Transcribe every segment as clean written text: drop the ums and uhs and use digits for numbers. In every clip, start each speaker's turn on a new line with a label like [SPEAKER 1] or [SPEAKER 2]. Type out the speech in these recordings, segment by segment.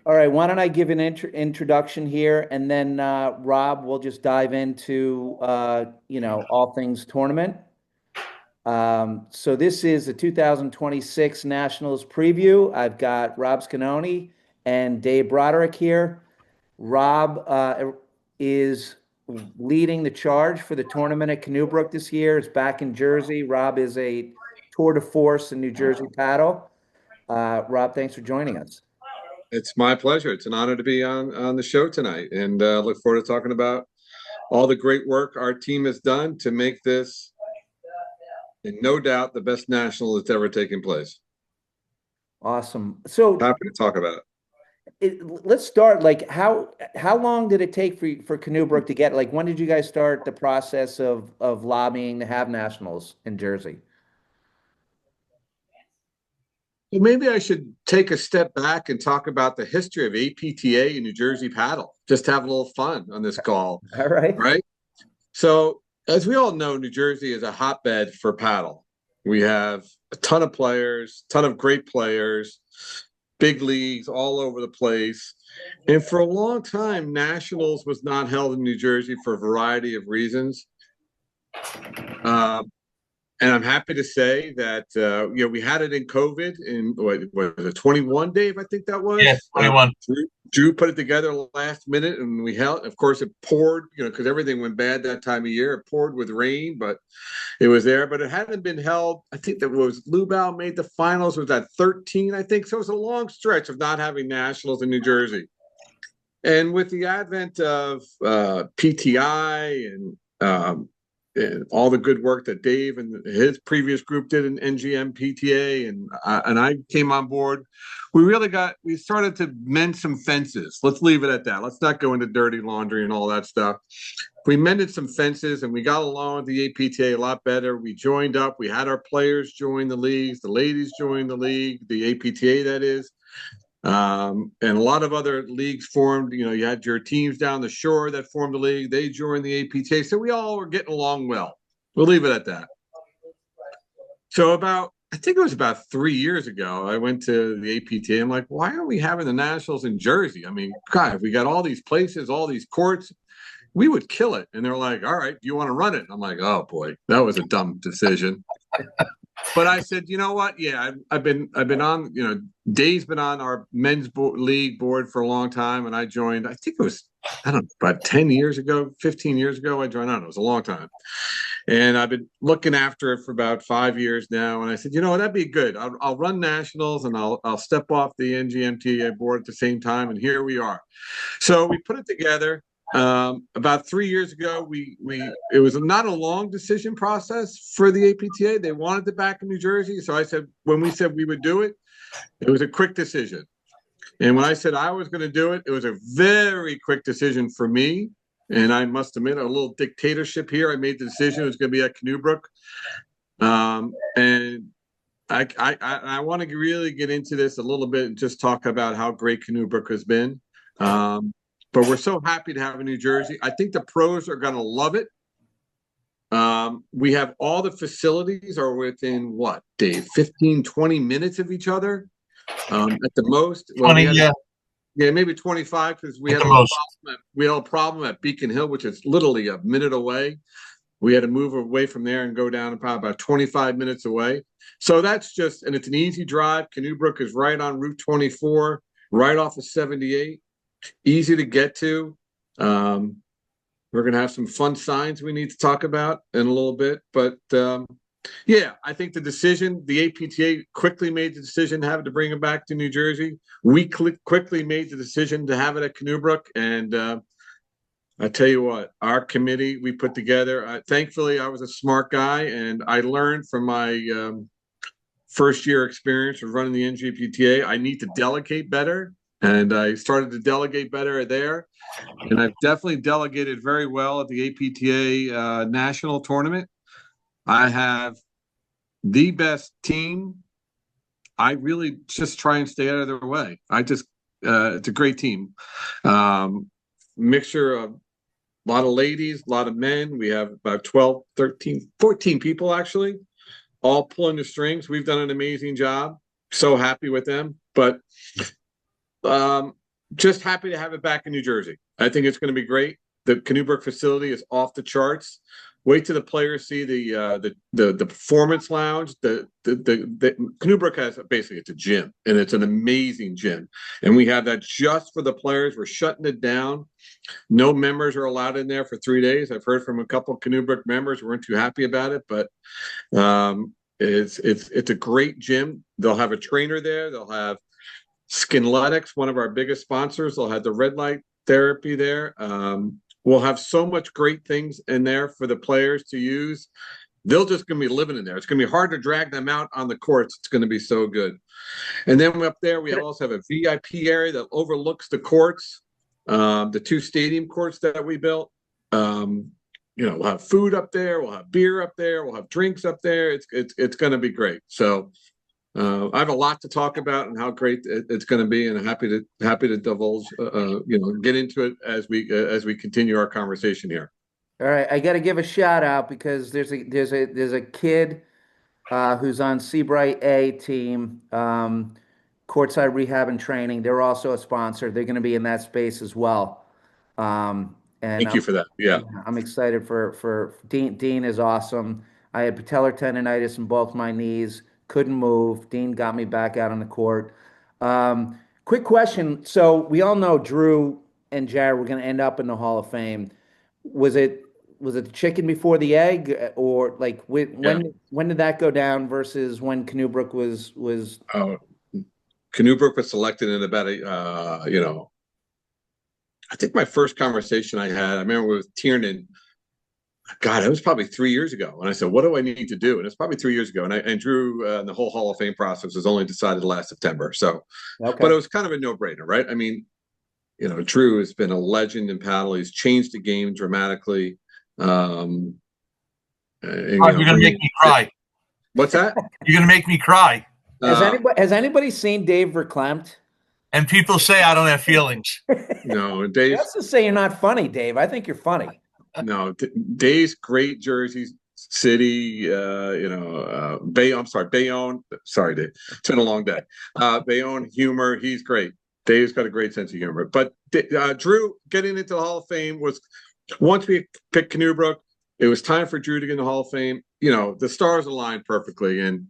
[SPEAKER 1] All right, why don't I give an introduction here, and then Rob will just dive into all things tournament. So this is the 2026 Nationals preview. I've got Rob Schenone and Dave Broderick here. Rob is leading the charge for the tournament at Canoe Brook this year. It's back in Jersey. Rob is a tour de force in New Jersey paddle. Rob, thanks for joining us.
[SPEAKER 2] It's my pleasure. It's an honor to be on the show tonight, and look forward to talking about all the great work our team has done to make this, and no doubt, the best national that's ever taken place.
[SPEAKER 1] Awesome. So
[SPEAKER 2] Happy to talk about it.
[SPEAKER 1] let's start. Like, how long did it take for Canoe Brook to get? Like, when did you guys start the process of lobbying to have nationals in Jersey?
[SPEAKER 2] Well, maybe I should take a step back and talk about the history of APTA and New Jersey paddle. Just have a little fun on this call,
[SPEAKER 1] All right.
[SPEAKER 2] right? So, as we all know, New Jersey is a hotbed for paddle. We have a ton of players, ton of great players, big leagues all over the place. And for a long time, Nationals was not held in New Jersey for a variety of reasons. And I'm happy to say that we had it in COVID in what was it, 21, Dave? I think that was.
[SPEAKER 3] Yeah, 21.
[SPEAKER 2] Drew put it together last minute, and we held. Of course, it poured, because everything went bad that time of year. It poured with rain, but it was there. But it hadn't been held. I think that was Lubau made the finals. Was at 13, I think. So it was a long stretch of not having nationals in New Jersey. And with the advent of PTI and all the good work that Dave and his previous group did in NGM PTA, and I came on board, we started to mend some fences. Let's leave it at that. Let's not go into dirty laundry and all that stuff. We mended some fences, and we got along with the APTA a lot better. We joined up. We had our players join the leagues. The ladies joined the league, the APTA, that is. And a lot of other leagues formed. You had your teams down the shore that formed the league. They joined the APTA. So we all were getting along well. We'll leave it at that. So I think it was about 3 years ago, I went to the APTA. I'm like, why aren't we having the Nationals in Jersey? I mean, God, we got all these places, all these courts. We would kill it. And they're like, all right, do you want to run it? And I'm like, oh boy, that was a dumb decision. But I said, you know what? Yeah, I've been on, Dave's been on our men's league board for a long time, and I joined, I think it was, I don't know, about 10 years ago, 15 years ago, I joined. I don't know, it was a long time. And I've been looking after it for about 5 years now. And I said, you know what, that'd be good. I'll run nationals, and I'll step off the NGMTA board at the same time. And here we are. So we put it together. About 3 years ago, it was not a long decision process for the APTA. They wanted it back in New Jersey. So I said, when we said we would do it, it was a quick decision. And when I said I was going to do it, it was a very quick decision for me. And I must admit, a little dictatorship here. I made the decision it was going to be at Canoe Brook. And I want to really get into this a little bit and just talk about how great Canoe Brook has been. But we're so happy to have in New Jersey. I think the pros are going to love it. We have all the facilities are within what, Dave, 15, 20 minutes of each other at the most. Well,
[SPEAKER 3] 20, yeah.
[SPEAKER 2] Yeah, maybe 25, because we had a problem at Beacon Hill, which is literally a minute away. We had to move away from there and go down about 25 minutes away. So that's just, and it's an easy drive. Canoe Brook is right on Route 24, right off of 78. Easy to get to. We're going to have some fun signs we need to talk about in a little bit. But yeah, I think the APTA quickly made the decision to have to bring it back to New Jersey. We quickly made the decision to have it at Canoe Brook. And I tell you what, our committee we put together, thankfully, I was a smart guy, and I learned from my first year experience of running the NGPTA, I need to delegate better. And I started to delegate better there. And I've definitely delegated very well at the APTA national tournament. I have the best team. I really just try and stay out of their way. It's a great team. Mixture of a lot of ladies, a lot of men. We have about 12, 13, 14 people actually, all pulling the strings. We've done an amazing job. So happy with them. But just happy to have it back in New Jersey. I think it's going to be great. The Canoe Brook facility is off the charts. Wait till the players see the performance lounge. The Canoe Brook has basically, it's a gym, and it's an amazing gym. And we have that just for the players. We're shutting it down. No members are allowed in there for 3 days. I've heard from a couple of Canoe Brook members who weren't too happy about it, but it's a great gym. They'll have a trainer there. They'll have Skinletics, one of our biggest sponsors. They'll have the red light therapy there. We'll have so much great things in there for the players to use. They're just going to be living in there. It's going to be hard to drag them out on the courts. It's going to be so good. And then up there, we also have a VIP area that overlooks the courts, the 2 stadium courts that we built. We'll have food up there. We'll have beer up there. We'll have drinks up there. It's going to be great. So I have a lot to talk about and how great it's going to be, and I'm happy to divulge, get into it as we continue our conversation here.
[SPEAKER 1] All right, I got to give a shout out because there's a kid who's on Seabright A team, Courtside Rehab and Training. They're also a sponsor. They're going to be in that space as well. And
[SPEAKER 2] Thank you for that. Yeah.
[SPEAKER 1] I'm excited for Dean. Dean is awesome. I had patellar tendonitis in both my knees, couldn't move. Dean got me back out on the court. Quick question. So we all know Drew and Jared were going to end up in the Hall of Fame. Was it the chicken before the egg, or like when did that go down versus when Canoe Brook was?
[SPEAKER 2] Canoe Brook was selected in about I think my first conversation I remember with Tiernan. God, it was probably 3 years ago. And I said, what do I need to do? And it's probably 3 years ago. And Drew, the whole Hall of Fame process was only decided last September. So, okay. But it was kind of a no-brainer, right? I mean, Drew has been a legend in paddle. He's changed the game dramatically.
[SPEAKER 3] You're going to make me cry.
[SPEAKER 2] What's that?
[SPEAKER 3] You're going to make me cry.
[SPEAKER 1] Has anybody seen Dave Verklempt?
[SPEAKER 3] And people say I don't have feelings.
[SPEAKER 2] No, Dave.
[SPEAKER 1] That's to say you're not funny, Dave. I think you're funny.
[SPEAKER 2] No, Dave's great Jersey City, Bayonne. Sorry, Dave. It's been a long day. Bayonne humor. He's great. Dave's got a great sense of humor. But Drew getting into the Hall of Fame was, once we picked Canoe Brook, it was time for Drew to get in the Hall of Fame. The stars aligned perfectly. And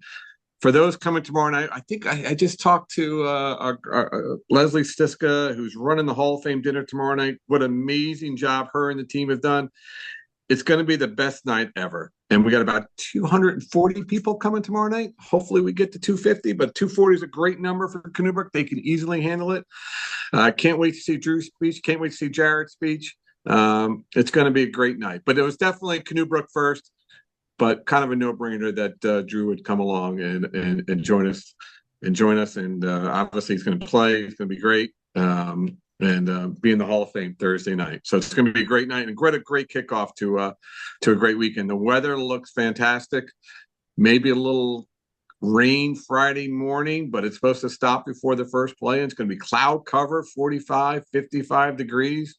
[SPEAKER 2] for those coming tomorrow night, I think I just talked to our Leslie Stiska, who's running the Hall of Fame dinner tomorrow night. What an amazing job her and the team have done. It's going to be the best night ever. And we got about 240 people coming tomorrow night. Hopefully we get to 250, but 240 is a great number for Canoe Brook. They can easily handle it. I can't wait to see Drew's speech. Can't wait to see Jared's speech. It's going to be a great night. But it was definitely Canoe Brook first. But kind of a no-brainer that Drew would come along and join us. And obviously he's going to play. It's going to be great. And be in the Hall of Fame Thursday night. So it's going to be a great night and a great kickoff to a great weekend. The weather looks fantastic. Maybe a little rain Friday morning, but it's supposed to stop before the first play. And it's going to be cloud cover, 45, 55 degrees.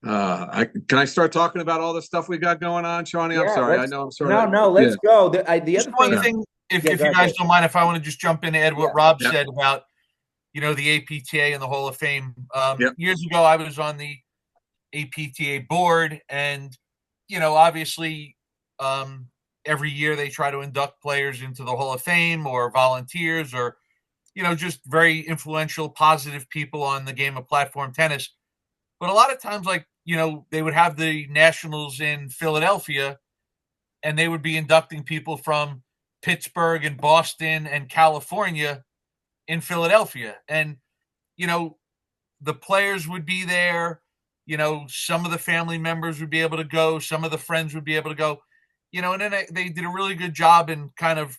[SPEAKER 2] Can I start talking about all the stuff we got going on, Shawnee? I'm sorry. I know I'm sorry.
[SPEAKER 1] No, let's go. The
[SPEAKER 3] other thing, if you guys don't mind, if I want to just jump in and add what Rob said about, the APTA and the Hall of Fame. Years ago, I was on the APTA board, and, obviously, every year they try to induct players into the Hall of Fame or volunteers or, just very influential, positive people on the game of platform tennis. But a lot of times, they would have the Nationals in Philadelphia, and they would be inducting people from Pittsburgh and Boston and California in Philadelphia. And, the players would be there. Some of the family members would be able to go. Some of the friends would be able to go. And then they did a really good job in kind of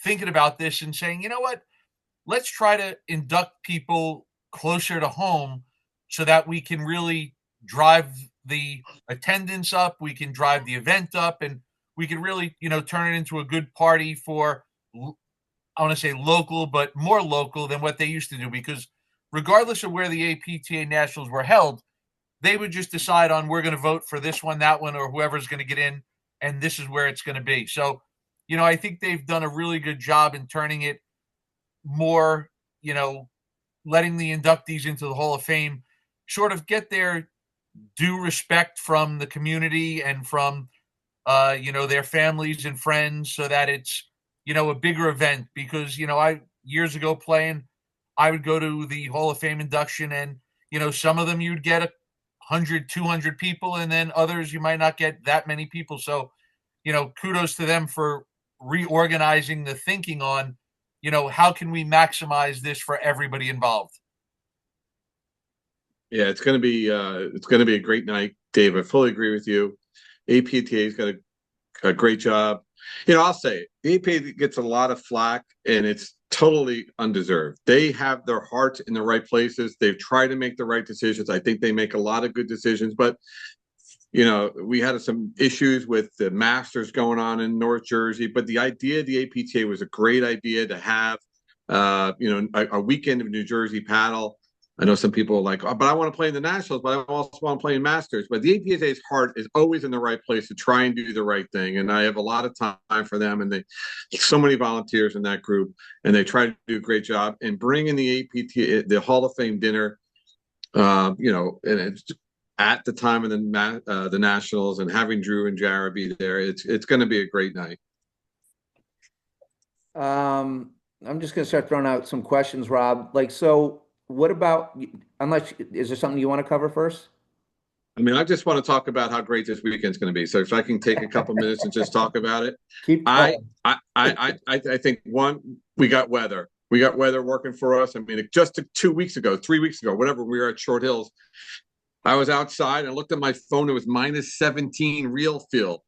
[SPEAKER 3] thinking about this and saying, you know what, let's try to induct people closer to home, so that we can really drive the attendance up, we can drive the event up, and we can really, turn it into a good party for, I want to say local, but more local than what they used to do. Because regardless of where the APTA Nationals were held, they would just decide on, we're going to vote for this one, that one, or whoever's going to get in, and this is where it's going to be. So, I think they've done a really good job in turning it more, letting the inductees into the Hall of Fame sort of get their due respect from the community and from their families and friends, so that it's a bigger event. Because I years ago playing, I would go to the Hall of Fame induction, and some of them you'd get 100, 200 people, and then others you might not get that many people. So kudos to them for reorganizing the thinking on how can we maximize this for everybody involved.
[SPEAKER 2] Yeah, it's going to be a great night, Dave. I fully agree with you. APTA's got a great job. I'll say it. The APTA gets a lot of flack, and it's totally undeserved. They have their hearts in the right places. They've tried to make the right decisions. I think they make a lot of good decisions, but we had some issues with the Masters going on in North Jersey, but the idea of the APTA was a great idea to have, a weekend of New Jersey paddle. I know some people are like, oh, but I want to play in the Nationals, but I also want to play in Masters. But the APTA's heart is always in the right place to try and do the right thing. And I have a lot of time for them. And so many volunteers in that group, and they try to do a great job. And bringing the APTA, the Hall of Fame dinner, and it's at the time of the Nationals, and having Drew and Jared be there, it's going to be a great night.
[SPEAKER 1] I'm just going to start throwing out some questions, Rob. So what about, is there something you want to cover first?
[SPEAKER 2] I mean, I just want to talk about how great this weekend's going to be. So if I can take a couple minutes and just talk about it. I think we got weather. We got weather working for us. I mean, it just took 2 weeks ago, 3 weeks ago, whatever, we were at Short Hills. I was outside and looked at my phone. It was -17 real field.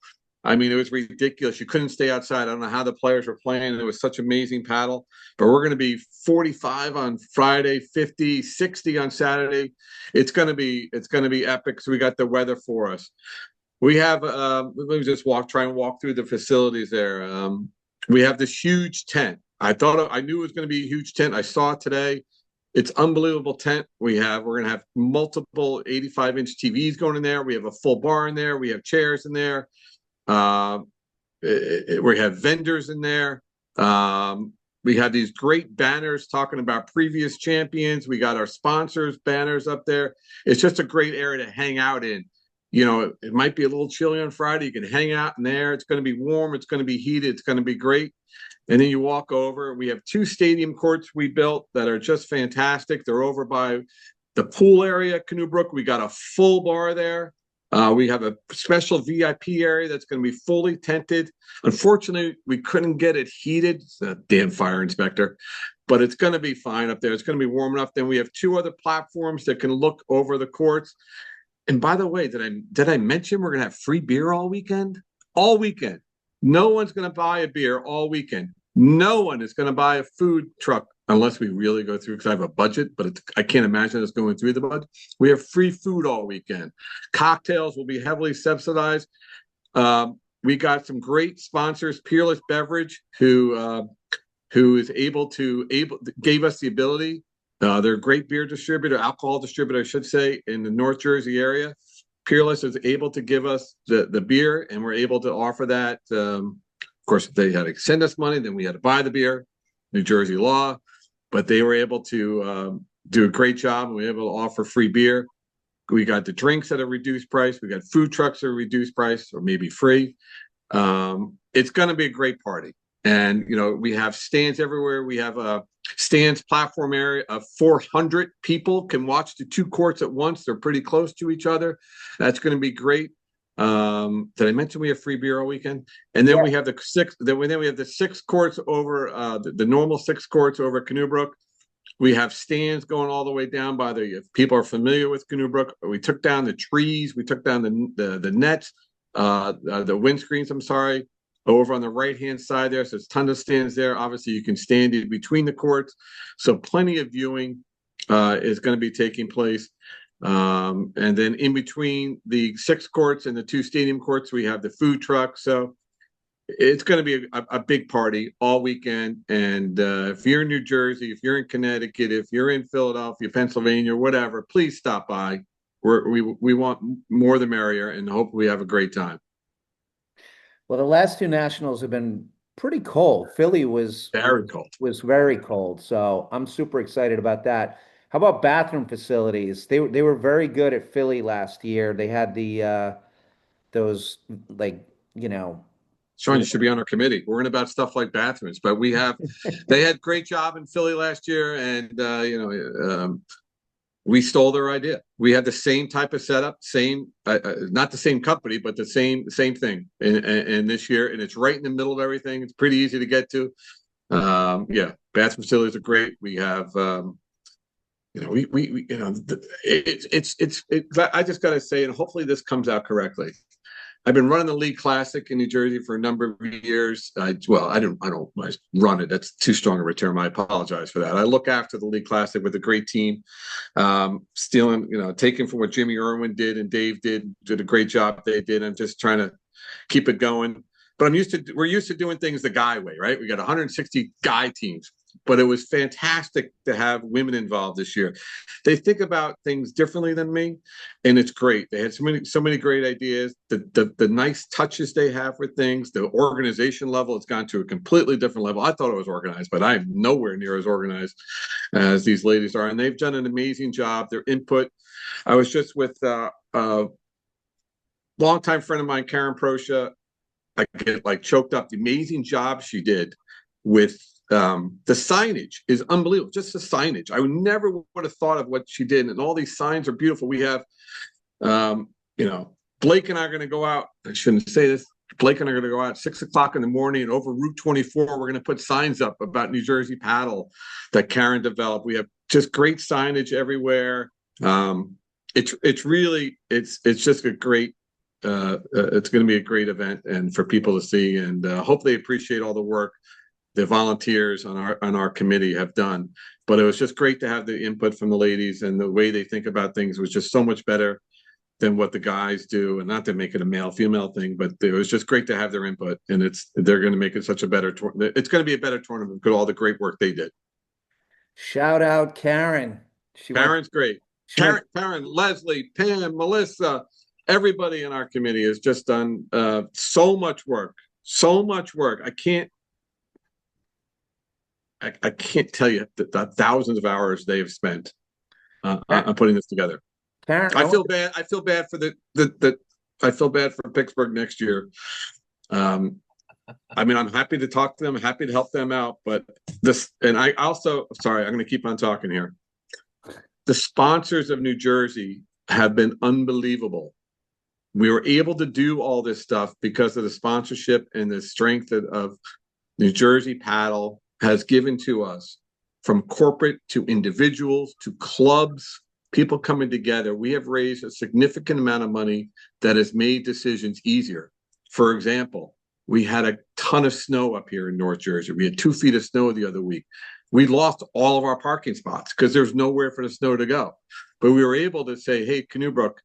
[SPEAKER 2] I mean, it was ridiculous. You couldn't stay outside. I don't know how the players were playing. It was such amazing paddle. But we're going to be 45 on Friday, 50, 60 on Saturday. It's going to be epic. So we got the weather for us. We have let me just try and walk through the facilities there. We have this huge tent. I knew it was going to be a huge tent. I saw it today. It's unbelievable tent. We're going to have multiple 85-inch TVs going in there. We have a full bar in there. We have chairs in there. We have vendors in there. We have these great banners talking about previous champions. We got our sponsors banners up there. It's just a great area to hang out in. It might be a little chilly on Friday. You can hang out in there. It's going to be warm. It's going to be heated. It's going to be great. And then you walk over. We have 2 stadium courts we built that are just fantastic. They're over by the pool area at Canoe Brook. We got a full bar there. We have a special VIP area that's going to be fully tented. Unfortunately, we couldn't get it heated. It's a damn fire inspector. But it's going to be fine up there. It's going to be warm enough. Then we have 2 other platforms that can look over the courts. And by the way, did I mention we're going to have free beer all weekend? All weekend. No one's going to buy a beer all weekend. No one is going to buy a food truck unless we really go through, because I have a budget, but I can't imagine us going through the budget. We have free food all weekend. Cocktails will be heavily subsidized. We got some great sponsors, Peerless Beverage, who gave us the ability. They're a great beer distributor, alcohol distributor, I should say, in the North Jersey area. Peerless is able to give us the beer, and we're able to offer that. Of course, they had to send us money, then we had to buy the beer, New Jersey law, but they were able to do a great job, and we were able to offer free beer. We got the drinks at a reduced price. We got food trucks at a reduced price, or maybe free. It's going to be a great party. And, we have stands everywhere. We have a stands platform area of 400 people can watch the 2 courts at once. They're pretty close to each other. That's going to be great. Did I mention we have free beer all weekend? And then we have the 6. Then we have the 6 courts over the normal 6 courts over at Canoe Brook. We have stands going all the way down by if people are familiar with Canoe Brook. We took down the trees. We took down the nets, the windscreens. I'm sorry. Over on the right-hand side there, so there's tons of stands there. Obviously, you can stand in between the courts. So plenty of viewing is going to be taking place. And then in between the 6 courts and the 2 stadium courts, we have the food truck. So it's going to be a big party all weekend. And if you're in New Jersey, if you're in Connecticut, if you're in Philadelphia, Pennsylvania, whatever, please stop by. We want more the merrier, and hope we have a great time.
[SPEAKER 1] Well, the last 2 Nationals have been pretty cold. Philly was
[SPEAKER 2] Very cold.
[SPEAKER 1] was very cold, so I'm super excited about that. How about bathroom facilities? They were very good at Philly last year. They had the those like, you know,
[SPEAKER 2] Sean, you should be on our committee. We're in about stuff like bathrooms, but they had great job in Philly last year, and we stole their idea. We had the same type of setup, same not the same company, but the same thing. And this year, and it's right in the middle of everything. It's pretty easy to get to. Yeah, bathroom facilities are great. We have, I just got to say, and hopefully this comes out correctly. I've been running the League Classic in New Jersey for a number of years. I don't run it. That's too strong of a term. I apologize for that. I look after the League Classic with a great team, taking from what Jimmy Irwin did and Dave did a great job. They did. I'm just trying to keep it going. But we're used to doing things the guy way, right? We got 160 guy teams, but it was fantastic to have women involved this year. They think about things differently than me, and it's great. They had so many great ideas. The nice touches they have for things. The organization level has gone to a completely different level. I thought it was organized, but I'm nowhere near as organized as these ladies are, and they've done an amazing job. Their input. I was just with a longtime friend of mine, Karen Proscia. I get like choked up. The amazing job she did with the signage is unbelievable. Just the signage. I never would have thought of what she did. And all these signs are beautiful. We have, Blake and I are going to go out. I shouldn't say this. Blake and I are going to go out at 6 o'clock in the morning, and over Route 24, we're going to put signs up about New Jersey paddle that Karen developed. We have just great signage everywhere. It's just a great, it's going to be a great event and for people to see, and hope they appreciate all the work the volunteers on our committee have done. But it was just great to have the input from the ladies, and the way they think about things was just so much better than what the guys do. And not to make it a male-female thing, but it was just great to have their input. And they're going to make it such a better tournament. It's going to be a better tournament because of all the great work they did.
[SPEAKER 1] Shout out Karen.
[SPEAKER 2] Karen's great. Karen, Leslie, Pam, Melissa, everybody in our committee has just done so much work. I can't tell you the thousands of hours they have spent on putting this together.
[SPEAKER 1] Karen,
[SPEAKER 2] I feel bad. I feel bad for I feel bad for Pittsburgh next year. I'm happy to talk to them, happy to help them out. But I'm going to keep on talking here. The sponsors of New Jersey have been unbelievable. We were able to do all this stuff because of the sponsorship and the strength of New Jersey Paddle has given to us, from corporate to individuals to clubs, people coming together. We have raised a significant amount of money that has made decisions easier. For example, we had a ton of snow up here in North Jersey. We had 2 feet of snow the other week. We lost all of our parking spots because there's nowhere for the snow to go. But we were able to say, hey, Canoe Brook,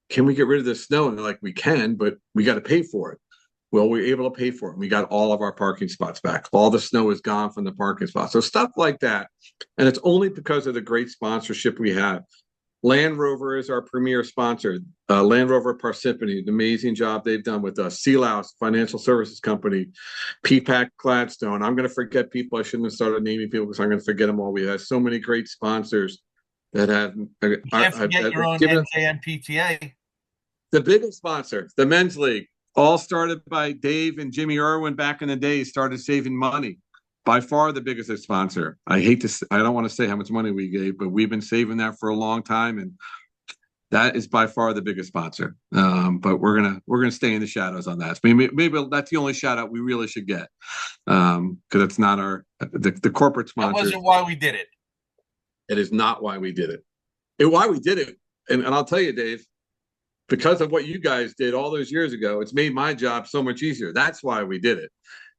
[SPEAKER 2] can we get rid of the snow? And they're like, we can, but we got to pay for it. Well, we were able to pay for it. We got all of our parking spots back. All the snow is gone from the parking spots. So stuff like that. And it's only because of the great sponsorship we have. Land Rover is our premier sponsor. Land Rover Parsippany, the amazing job they've done with us. Sealouse Financial Services Company, PPAC Gladstone. I'm going to forget people. I shouldn't have started naming people because I'm going to forget them all. We have so many great sponsors that have.
[SPEAKER 3] You can't forget your own NJMPTA.
[SPEAKER 2] The biggest sponsor, the Men's League, all started by Dave and Jimmy Irwin back in the day, started saving money. By far the biggest sponsor. I don't want to say how much money we gave, but we've been saving that for a long time, and that is by far the biggest sponsor. But we're gonna stay in the shadows on that. Maybe that's the only shout out we really should get, because it's not the corporate sponsor.
[SPEAKER 3] That wasn't why we did it.
[SPEAKER 2] It is not why we did it. Why we did it, and I'll tell you, Dave, because of what you guys did all those years ago, it's made my job so much easier. That's why we did it.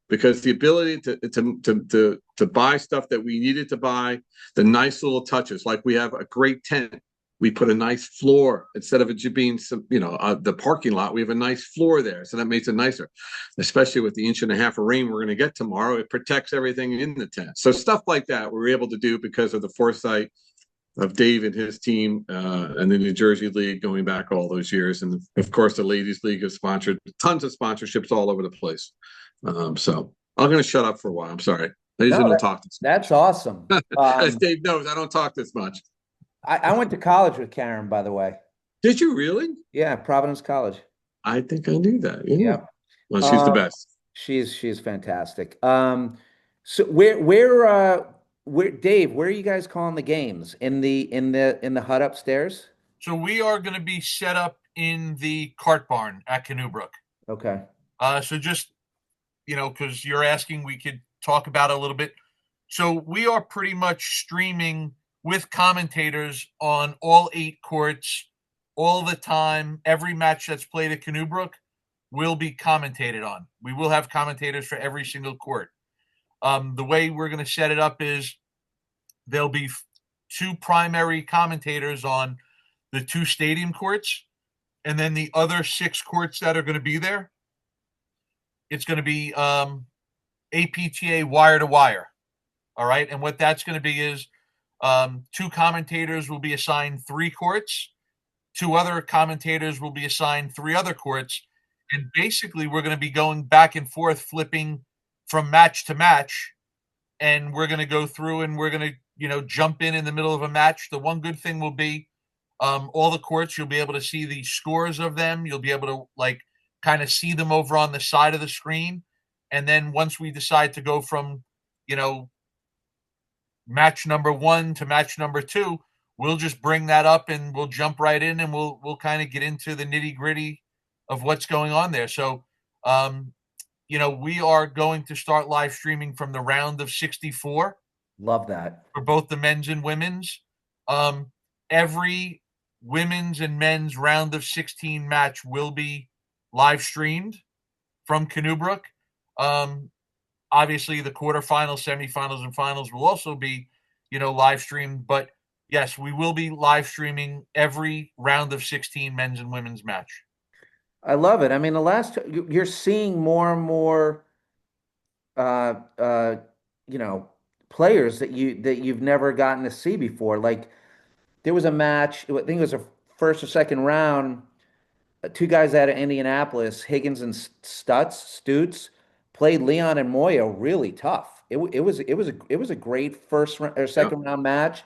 [SPEAKER 2] Because the ability to buy stuff that we needed to buy, the nice little touches, like we have a great tent. We put a nice floor instead of it being the parking lot. We have a nice floor there, so that makes it nicer. Especially with the 1.5 inches of rain we're going to get tomorrow, it protects everything in the tent. So stuff like that we were able to do because of the foresight of Dave and his team, and the New Jersey League going back all those years, and of course the Ladies League has sponsored tons of sponsorships all over the place. So I'm going to shut up for a while. I'm sorry. I usually
[SPEAKER 1] No,
[SPEAKER 2] don't talk this
[SPEAKER 1] that's
[SPEAKER 2] much.
[SPEAKER 1] awesome.
[SPEAKER 2] As Dave knows, I don't talk this much.
[SPEAKER 1] I went to college with Karen, by the way.
[SPEAKER 2] Did you really?
[SPEAKER 1] Yeah, Providence College.
[SPEAKER 2] I think I knew that. Yeah.
[SPEAKER 1] Yep.
[SPEAKER 2] Well, she's the
[SPEAKER 1] Um,
[SPEAKER 2] best.
[SPEAKER 1] she's fantastic. So where Dave, where are you guys calling the games? In the hut upstairs?
[SPEAKER 3] So we are going to be set up in the cart barn at Canoe Brook.
[SPEAKER 1] Okay.
[SPEAKER 3] So just, because you're asking, we could talk about it a little bit. So we are pretty much streaming with commentators on all 8 courts all the time. Every match that's played at Canoe Brook will be commentated on. We will have commentators for every single court. The way we're going to set it up is there'll be 2 primary commentators on the 2 stadium courts, and then the other 6 courts that are going to be there, it's going to be APTA wire to wire. All right. And what that's going to be is 2 commentators will be assigned 3 courts, 2 other commentators will be assigned 3 other courts. And basically, we're going to be going back and forth, flipping from match to match. And we're going to go through and we're going to, jump in the middle of a match. The one good thing will be all the courts, you'll be able to see the scores of them. You'll be able to kind of see them over on the side of the screen. And then once we decide to go from, match number 1 to match number 2, we'll just bring that up and we'll jump right in and we'll kind of get into the nitty gritty of what's going on there. So, we are going to start live streaming from the round of 64
[SPEAKER 1] Love that.
[SPEAKER 3] for both the men's and women's. Every women's and men's round of 16 match will be live streamed from Canoe Brook. Obviously, the quarterfinals, semifinals, and finals will also be, live streamed. But yes, we will be live streaming every round of 16 men's and women's match.
[SPEAKER 1] I love it. I mean, you're seeing more and more uh uh you know players that you've never gotten to see before. Like there was a match, I think it was a first or second round. 2 guys out of Indianapolis, Higgins and Stutz, played Leon and Moyo really tough. It was a great first or
[SPEAKER 2] Yep.
[SPEAKER 1] second round match.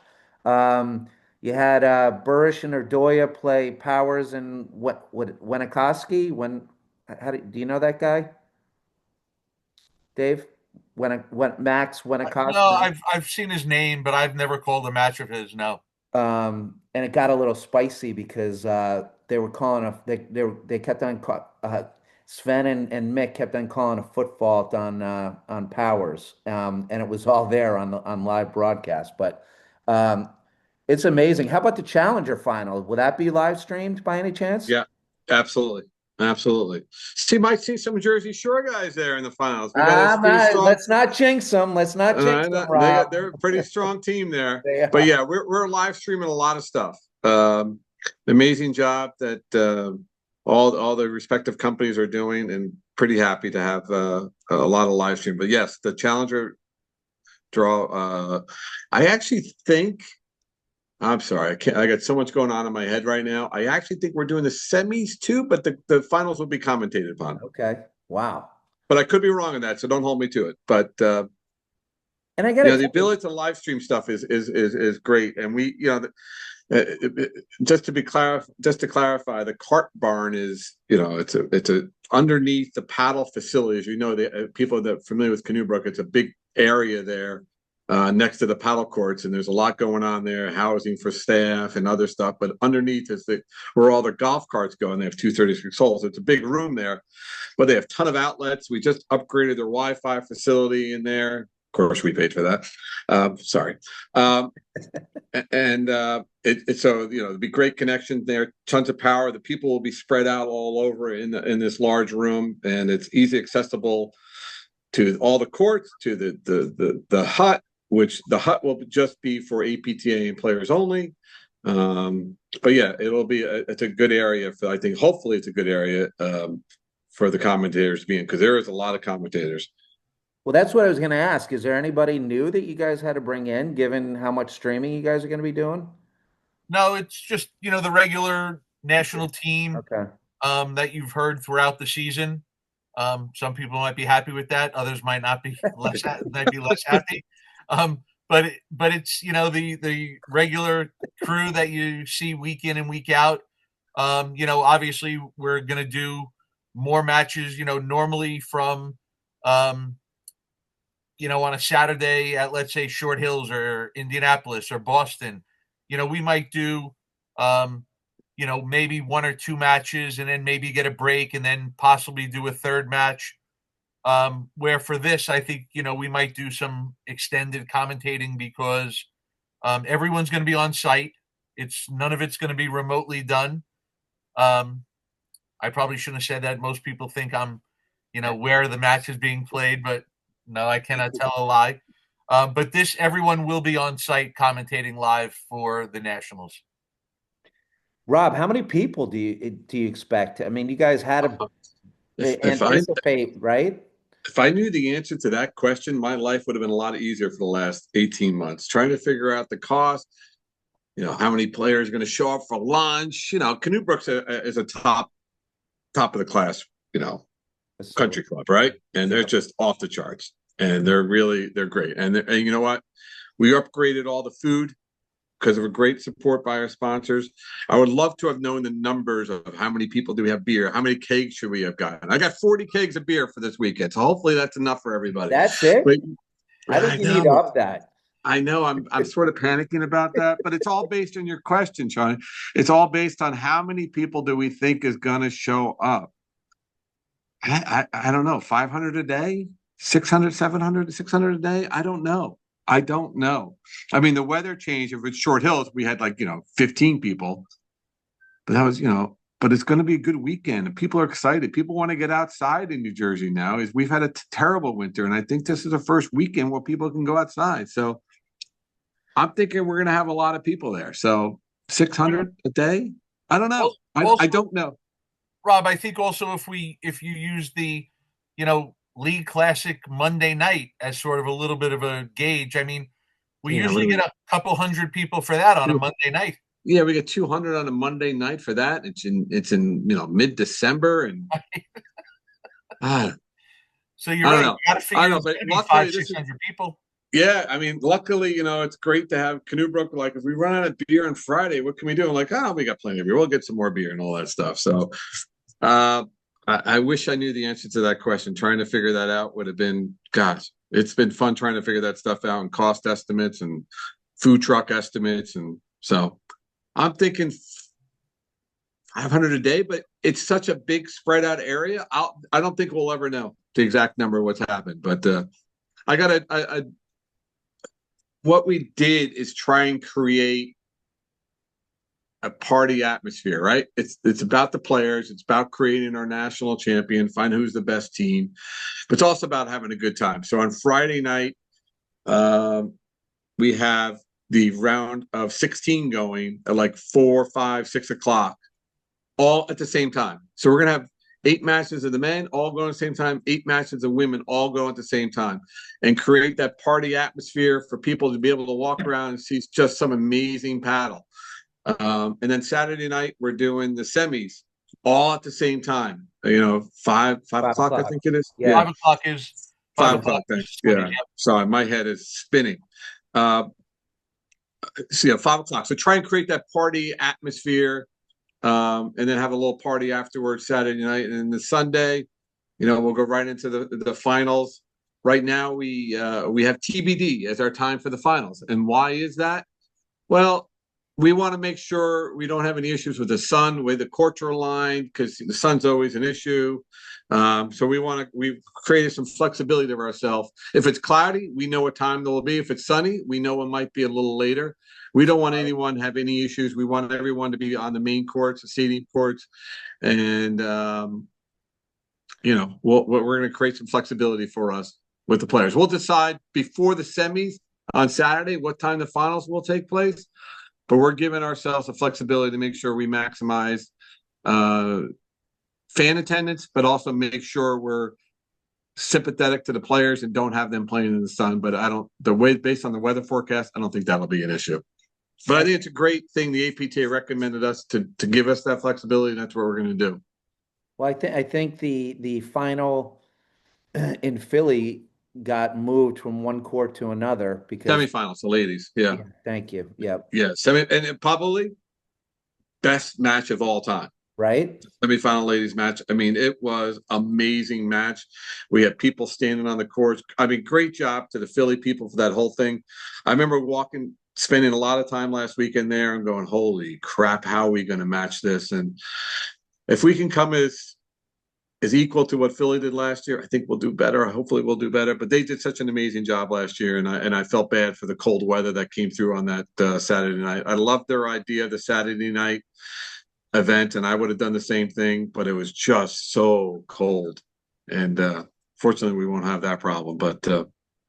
[SPEAKER 1] You had Burish and Erdoya play Powers and what Wenikoski. Do you know that guy, Dave? When Max
[SPEAKER 3] No,
[SPEAKER 1] Wenikoski.
[SPEAKER 3] I've seen his name, but I've never called a match of his. No.
[SPEAKER 1] And it got a little spicy because they were calling they kept on Sven and Mick kept on calling a foot fault on Powers, and it was all there on live broadcast. But um, it's amazing. How about the Challenger final? Will that be live streamed by any chance?
[SPEAKER 2] Yeah, absolutely. Absolutely. Might see some Jersey Shore guys there in the finals. We got a pretty strong.
[SPEAKER 1] Let's not jinx them. Let's not jinx them, Rob.
[SPEAKER 2] They're a pretty strong team there.
[SPEAKER 1] They
[SPEAKER 2] But
[SPEAKER 1] are.
[SPEAKER 2] yeah, we're live streaming a lot of stuff. Amazing job that all the respective companies are doing, and pretty happy to have a lot of live stream. But yes, the Challenger draw. I actually think. I'm sorry, I got so much going on in my head right now. I actually think we're doing the semis too, but the finals will be commentated upon.
[SPEAKER 1] Okay. Wow.
[SPEAKER 2] But I could be wrong on that, so don't hold me to it. But
[SPEAKER 1] And I got
[SPEAKER 2] the ability to live stream stuff is great. And we, just to clarify, the cart barn is, it's a underneath the paddle facilities. The people that are familiar with Canoe Brook, it's a big area there. Next to the paddle courts, and there's a lot going on there, housing for staff and other stuff. But underneath is where all the golf carts go, and they have 236 holes. It's a big room there, but they have a ton of outlets. We just upgraded their Wi-Fi facility in there. Of course, we paid for that. Sorry. And so there'll be great connections there, tons of power. The people will be spread out all over in this large room, and it's easy accessible to all the courts, to the hut, which the hut will just be for APTA and players only. But yeah, it's a good area for, I think, hopefully it's a good area for the commentators to be in, because there is a lot of commentators.
[SPEAKER 1] Well, that's what I was going to ask. Is there anybody new that you guys had to bring in, given how much streaming you guys are going to be doing?
[SPEAKER 3] No, it's just, the regular national team
[SPEAKER 1] Okay.
[SPEAKER 3] that you've heard throughout the season. Some people might be happy with that. Others might not be might be less happy. But it's, the regular crew that you see week in and week out. Obviously we're going to do more matches, normally from, on a Saturday at, let's say, Short Hills or Indianapolis or Boston. We might do, maybe one or two matches and then maybe get a break and then possibly do a third match. Where for this, I think, we might do some extended commentating because everyone's going to be on site. None of it's going to be remotely done. I probably shouldn't have said that. Most people think I'm, where the match is being played, but no, I cannot tell a lie. But everyone will be on site commentating live for the Nationals.
[SPEAKER 1] Rob, how many people do you expect? I mean, you guys had to anticipate, right?
[SPEAKER 2] If I knew the answer to that question, my life would have been a lot easier for the last 18 months. Trying to figure out the cost, how many players are going to show up for lunch. Canoe Brook is a top of the class, country club, right? And they're just off the charts. And they're great. And you know what? We upgraded all the food because of a great support by our sponsors. I would love to have known the numbers of how many people do we have beer, how many kegs should we have gotten. I got 40 kegs of beer for this weekend, so hopefully that's enough for everybody.
[SPEAKER 1] That's it? But, I think you need to up that.
[SPEAKER 2] I know, I'm sort of panicking about that, but it's all based on your question, Sean. It's all based on how many people do we think is going to show up. I don't know, 500 a day, 600, 700, 600 a day? I don't know. I mean, the weather changed. If it's Short Hills, we had 15 people. But that was, but it's going to be a good weekend. And people are excited. People want to get outside in New Jersey now. We've had a terrible winter. And I think this is the first weekend where people can go outside. So I'm thinking we're going to have a lot of people there. So 600 a day? I don't know. I don't know.
[SPEAKER 3] Rob, I think also if you use the, League Classic Monday night as sort of a little bit of a gauge. I mean, we usually get a couple hundred people for that on a Monday night.
[SPEAKER 2] Yeah, we get 200 on a Monday night for that. It's in mid-December, and
[SPEAKER 3] so you're right. You got to figure out 500-600 people.
[SPEAKER 2] Yeah, I mean, luckily, it's great to have Canoe Brook. Like, if we run out of beer on Friday, what can we do? I'm like, we got plenty of beer. We'll get some more beer and all that stuff. So, I wish I knew the answer to that question. Trying to figure that out would have been, gosh, it's been fun trying to figure that stuff out and cost estimates and food truck estimates. And so I'm thinking 500 a day, but it's such a big spread out area. I don't think we'll ever know the exact number of what's happened. But what we did is try and create a party atmosphere, right? It's about the players. It's about creating our national champion, find who's the best team. But it's also about having a good time. So on Friday night, we have the round of 16 going at 4, 5, 6 o'clock, all at the same time. So we're going to have 8 matches of the men all go at the same time, 8 matches of women all go at the same time, and create that party atmosphere for people to be able to walk around and see just some amazing paddle. And then Saturday night, we're doing the semis all at the same time. 5 o'clock, I think it is.
[SPEAKER 3] Yeah. 5 o'clock is
[SPEAKER 2] 5 o'clock. Yeah. Sorry, my head is spinning. So 5 o'clock. So try and create that party atmosphere, and then have a little party afterwards Saturday night. And then the Sunday, we'll go right into the finals. Right now, we have TBD as our time for the finals. And why is that? Well, we want to make sure we don't have any issues with the sun, the way the courts are aligned, because the sun's always an issue. So we've created some flexibility to ourselves. If it's cloudy, we know what time there will be. If it's sunny, we know it might be a little later. We don't want anyone to have any issues. We want everyone to be on the main courts, the stadium courts. And, we're going to create some flexibility for us with the players. We'll decide before the semis on Saturday what time the finals will take place. But we're giving ourselves the flexibility to make sure we maximize fan attendance, but also make sure we're sympathetic to the players and don't have them playing in the sun. But based on the weather forecast, I don't think that'll be an issue. But I think it's a great thing. The APTA recommended us to give us that flexibility, and that's what we're going to do.
[SPEAKER 1] Well, I think the final in Philly got moved from one court to another because,
[SPEAKER 2] Semifinals, the ladies. Yeah.
[SPEAKER 1] yeah, thank you. Yep.
[SPEAKER 2] Yeah. And it probably best match of all time.
[SPEAKER 1] Right?
[SPEAKER 2] Semifinal ladies match. I mean, it was amazing match. We had people standing on the courts. I mean, great job to the Philly people for that whole thing. I remember spending a lot of time last weekend there and going, holy crap, how are we going to match this? And if we can come as equal to what Philly did last year, I think we'll do better. Hopefully we'll do better. But they did such an amazing job last year, and I felt bad for the cold weather that came through on that Saturday night. I loved their idea, the Saturday night event, and I would have done the same thing, but it was just so cold. And fortunately, we won't have that problem. But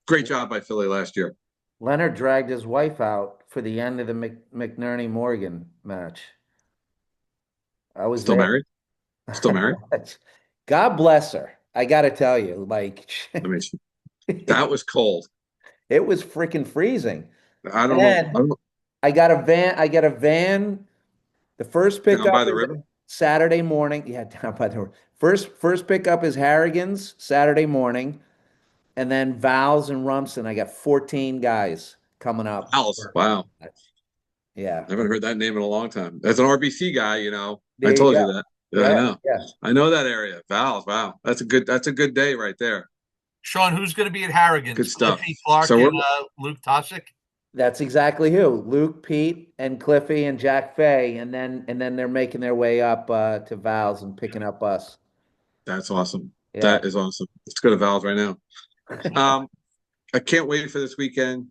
[SPEAKER 2] great job by Philly last year.
[SPEAKER 1] Leonard dragged his wife out for the end of the McNerney Morgan match. I was
[SPEAKER 2] Still
[SPEAKER 1] there.
[SPEAKER 2] married? Still married?
[SPEAKER 1] God bless her. I got to tell you, like,
[SPEAKER 2] I mean, that was cold.
[SPEAKER 1] it was freaking freezing.
[SPEAKER 2] I don't know.
[SPEAKER 1] And I got a van. I got a van. The first
[SPEAKER 2] Down by
[SPEAKER 1] pickup
[SPEAKER 2] the
[SPEAKER 1] is
[SPEAKER 2] river?
[SPEAKER 1] Saturday morning. Yeah, down by the river. First pickup is Harrigan's Saturday morning, and then Val's and Rumson. I got 14 guys coming up.
[SPEAKER 2] Alice. Wow.
[SPEAKER 1] Yeah.
[SPEAKER 2] I haven't heard that name in a long time. As an RBC guy,
[SPEAKER 1] There
[SPEAKER 2] I
[SPEAKER 1] you
[SPEAKER 2] told
[SPEAKER 1] go.
[SPEAKER 2] you that. I
[SPEAKER 1] Yeah,
[SPEAKER 2] know.
[SPEAKER 1] yeah.
[SPEAKER 2] I know that area. Val's. Wow. That's a good day right there.
[SPEAKER 3] Sean, who's going to be at Harrigan's?
[SPEAKER 2] Good stuff.
[SPEAKER 3] Cliffy Clark
[SPEAKER 2] So
[SPEAKER 3] and Luke Tosick?
[SPEAKER 1] That's exactly who. Luke, Pete, and Cliffy and Jack Fay, and then they're making their way up to Val's and picking up us.
[SPEAKER 2] That's awesome.
[SPEAKER 1] Yeah.
[SPEAKER 2] That is awesome. Let's go to Val's right now. I can't wait for this weekend.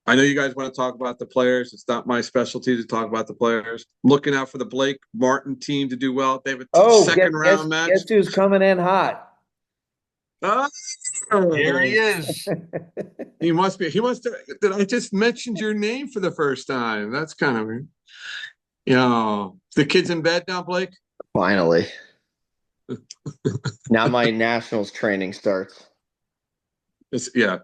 [SPEAKER 2] I know you guys want to talk about the players. It's not my specialty to talk about the players. I'm looking out for the Blake Martin team to do well. They have a second round match.
[SPEAKER 1] Guess who's coming in hot?
[SPEAKER 2] Oh,
[SPEAKER 3] Here he is.
[SPEAKER 2] He must be. He must have. Did I just mentioned your name for the first time? That's kind of weird. The kid's in bed now, Blake?
[SPEAKER 4] Finally. Now my nationals training starts.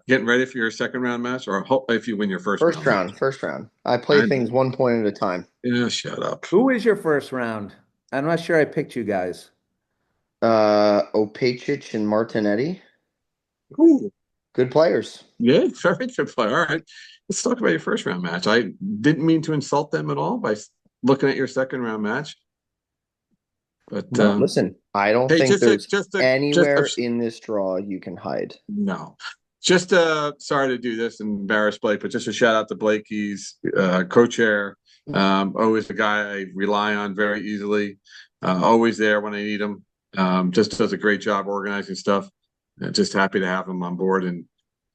[SPEAKER 2] Getting ready for your second round match, or if you win your first
[SPEAKER 4] round. First round. I play things 1 point at a time.
[SPEAKER 2] Yeah, shut up.
[SPEAKER 1] Who is your first round? I'm not sure I picked you guys.
[SPEAKER 4] Opacic and Martinetti.
[SPEAKER 2] Ooh.
[SPEAKER 4] Good players.
[SPEAKER 2] Yeah, very good player. All right. Let's talk about your first round match. I didn't mean to insult them at all by looking at your second round match. But
[SPEAKER 4] listen, I don't think there's anywhere in this draw you can hide.
[SPEAKER 2] No. Just sorry to do this and embarrass Blake, but just a shout out to Blake. He's co-chair. Always a guy I rely on very easily. Always there when I need him. Just does a great job organizing stuff. Just happy to have him on board, and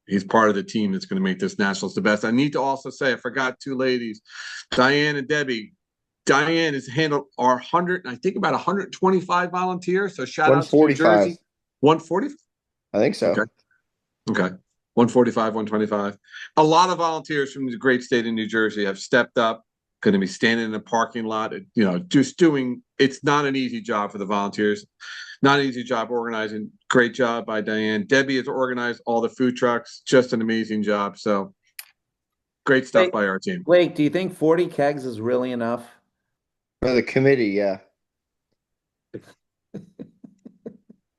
[SPEAKER 2] he's part of the team that's going to make this nationals the best. I need to also say, I forgot two ladies, Diane and Debbie. Diane has handled our 100, I think about 125 volunteers. So shout out to New Jersey. 140?
[SPEAKER 4] I think so.
[SPEAKER 2] Okay. 145, 125. A lot of volunteers from the great state of New Jersey have stepped up, going to be standing in the parking lot, just doing, it's not an easy job for the volunteers. Not an easy job organizing. Great job by Diane. Debbie has organized all the food trucks. Just an amazing job. So great stuff by our team.
[SPEAKER 1] Blake, do you think 40 kegs is really enough?
[SPEAKER 4] For the committee, yeah.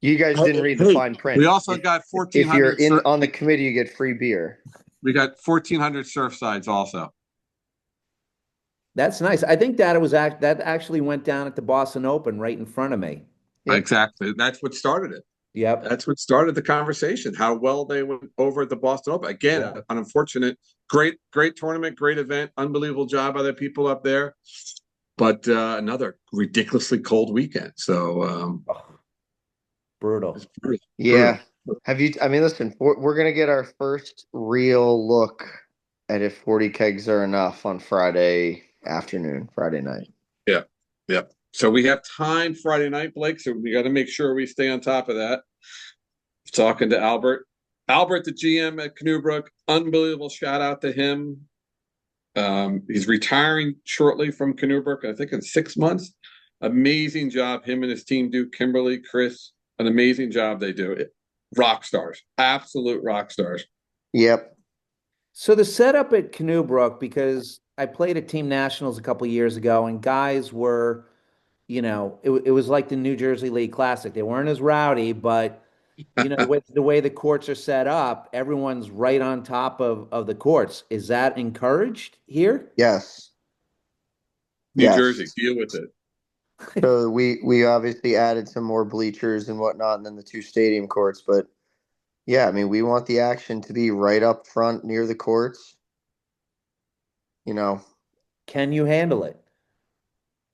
[SPEAKER 4] You guys didn't read the fine print.
[SPEAKER 2] We also got 1,400.
[SPEAKER 4] If you're on the committee, you get free beer.
[SPEAKER 2] We got 1,400 Surfsides also.
[SPEAKER 1] That's nice. I think that actually went down at the Boston Open right in front of me.
[SPEAKER 2] Yep. Exactly. That's what started it.
[SPEAKER 1] Yep.
[SPEAKER 2] That's what started the conversation. How well they went over at the Boston Open. Again, an unfortunate, great tournament, great event, unbelievable job by the people up there. But another ridiculously cold weekend. So
[SPEAKER 1] brutal.
[SPEAKER 4] Yeah. Listen, we're going to get our first real look at if 40 kegs are enough on Friday night. Yeah.
[SPEAKER 2] Yeah. So we have time Friday night, Blake. So we got to make sure we stay on top of that. Talking to Albert. Albert, the GM at Canoe Brook, unbelievable shout out to him. He's retiring shortly from Canoe Brook, I think in 6 months. Amazing job him and his team do. Kimberly, Chris, an amazing job they do. Rock stars, absolute rock stars.
[SPEAKER 4] Yep.
[SPEAKER 1] So the setup at Canoe Brook, because I played at Team Nationals a couple of years ago, and guys were it was like the New Jersey League Classic. They weren't as rowdy, but with the way the courts are set up, everyone's right on top of the courts. Is that encouraged here?
[SPEAKER 4] Yes.
[SPEAKER 2] New Jersey, deal with it.
[SPEAKER 4] So we obviously added some more bleachers and whatnot, and then the 2 stadium courts. But yeah, I mean, we want the action to be right up front near the courts.
[SPEAKER 1] Can you handle it?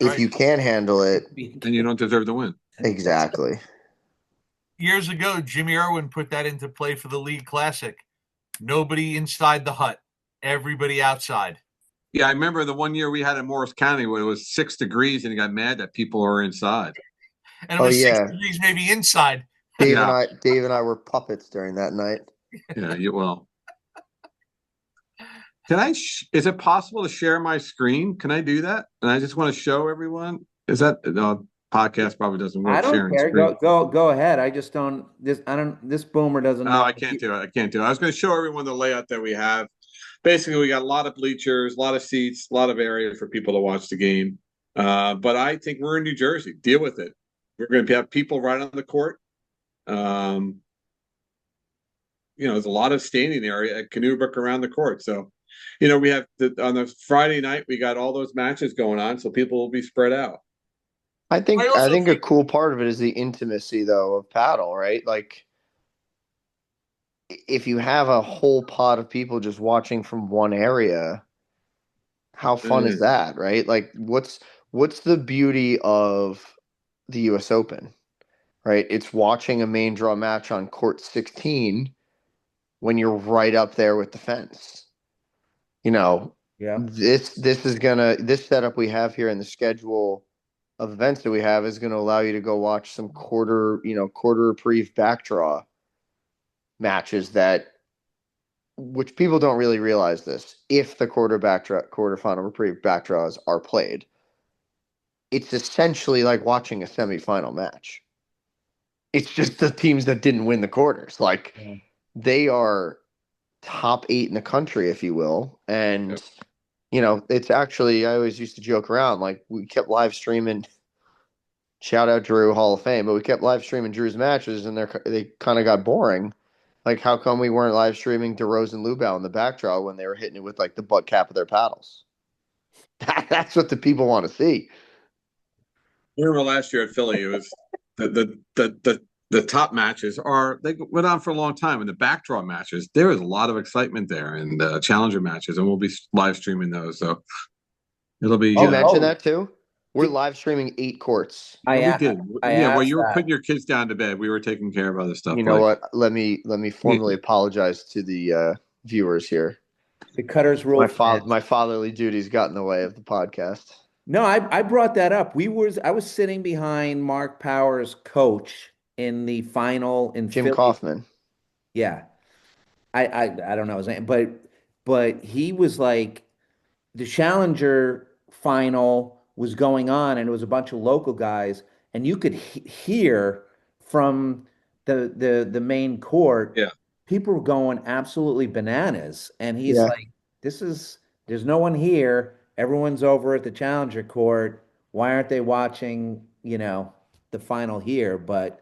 [SPEAKER 4] If you can't handle it,
[SPEAKER 2] then you don't deserve to win.
[SPEAKER 4] Exactly.
[SPEAKER 3] Years ago, Jimmy Irwin put that into play for the League Classic. Nobody inside the hut, everybody outside.
[SPEAKER 2] Yeah, I remember the one year we had in Morris County where it was 6 degrees and he got mad that people were inside.
[SPEAKER 3] And it was 6 degrees maybe inside.
[SPEAKER 4] Dave and I were puppets during that night.
[SPEAKER 2] Yeah, well. Can I? Is it possible to share my screen? Can I do that? And I just want to show everyone. Is that podcast probably doesn't work?
[SPEAKER 1] I don't care. Go ahead. I just don't. This boomer doesn't.
[SPEAKER 2] No, I can't do it. I was going to show everyone the layout that we have. Basically, we got a lot of bleachers, a lot of seats, a lot of area for people to watch the game. But I think we're in New Jersey. Deal with it. We're going to have people right on the court. There's a lot of standing area at Canoe Brook around the court. So, we have on the Friday night, we got all those matches going on, so people will be spread out.
[SPEAKER 4] I think a cool part of it is the intimacy, though, of paddle, right? Like, if you have a whole pot of people just watching from one area, how fun is that, right? Like, what's the beauty of the U.S. Open, right? It's watching a main draw match on court 16 when you're right up there with the fence. This setup we have here in the schedule of events that we have is going to allow you to go watch some quarter reprieve backdraw matches which people don't really realize this. If the quarterfinal reprieve backdraws are played, it's essentially like watching a semifinal match. It's just the teams that didn't win the quarters. They are top 8 in the country, if you will. And, it's actually, I always used to joke around, we kept live streaming, shout out Drew, Hall of Fame, but we kept live streaming Drew's matches and they kind of got boring. How come we weren't live streaming DeRose and Lubau in the backdraw when they were hitting it with the butt cap of their paddles? That's what the people want to see.
[SPEAKER 2] I remember last year at Philly, it was the top matches they went on for a long time, and the backdraw matches, there was a lot of excitement there, and challenger matches, and we'll be live streaming those. So it'll be.
[SPEAKER 4] You mentioned that too. We're live streaming 8 courts.
[SPEAKER 2] We did. You were putting your kids down to bed. We were taking care of other stuff.
[SPEAKER 4] You know what? Let me formally apologize to the viewers here.
[SPEAKER 1] The Cutters rule.
[SPEAKER 4] My fatherly duties got in the way of the podcast.
[SPEAKER 1] No, I brought that up. I was sitting behind Mark Power's coach in the final in
[SPEAKER 4] Jim
[SPEAKER 1] Philly.
[SPEAKER 4] Kaufman.
[SPEAKER 1] Yeah. I don't know his name, but he was like, the Challenger final was going on and it was a bunch of local guys, and you could hear from the main court, people were going absolutely bananas. And he's like, there's no one here. Everyone's over at the Challenger court. Why aren't they watching, the final here? But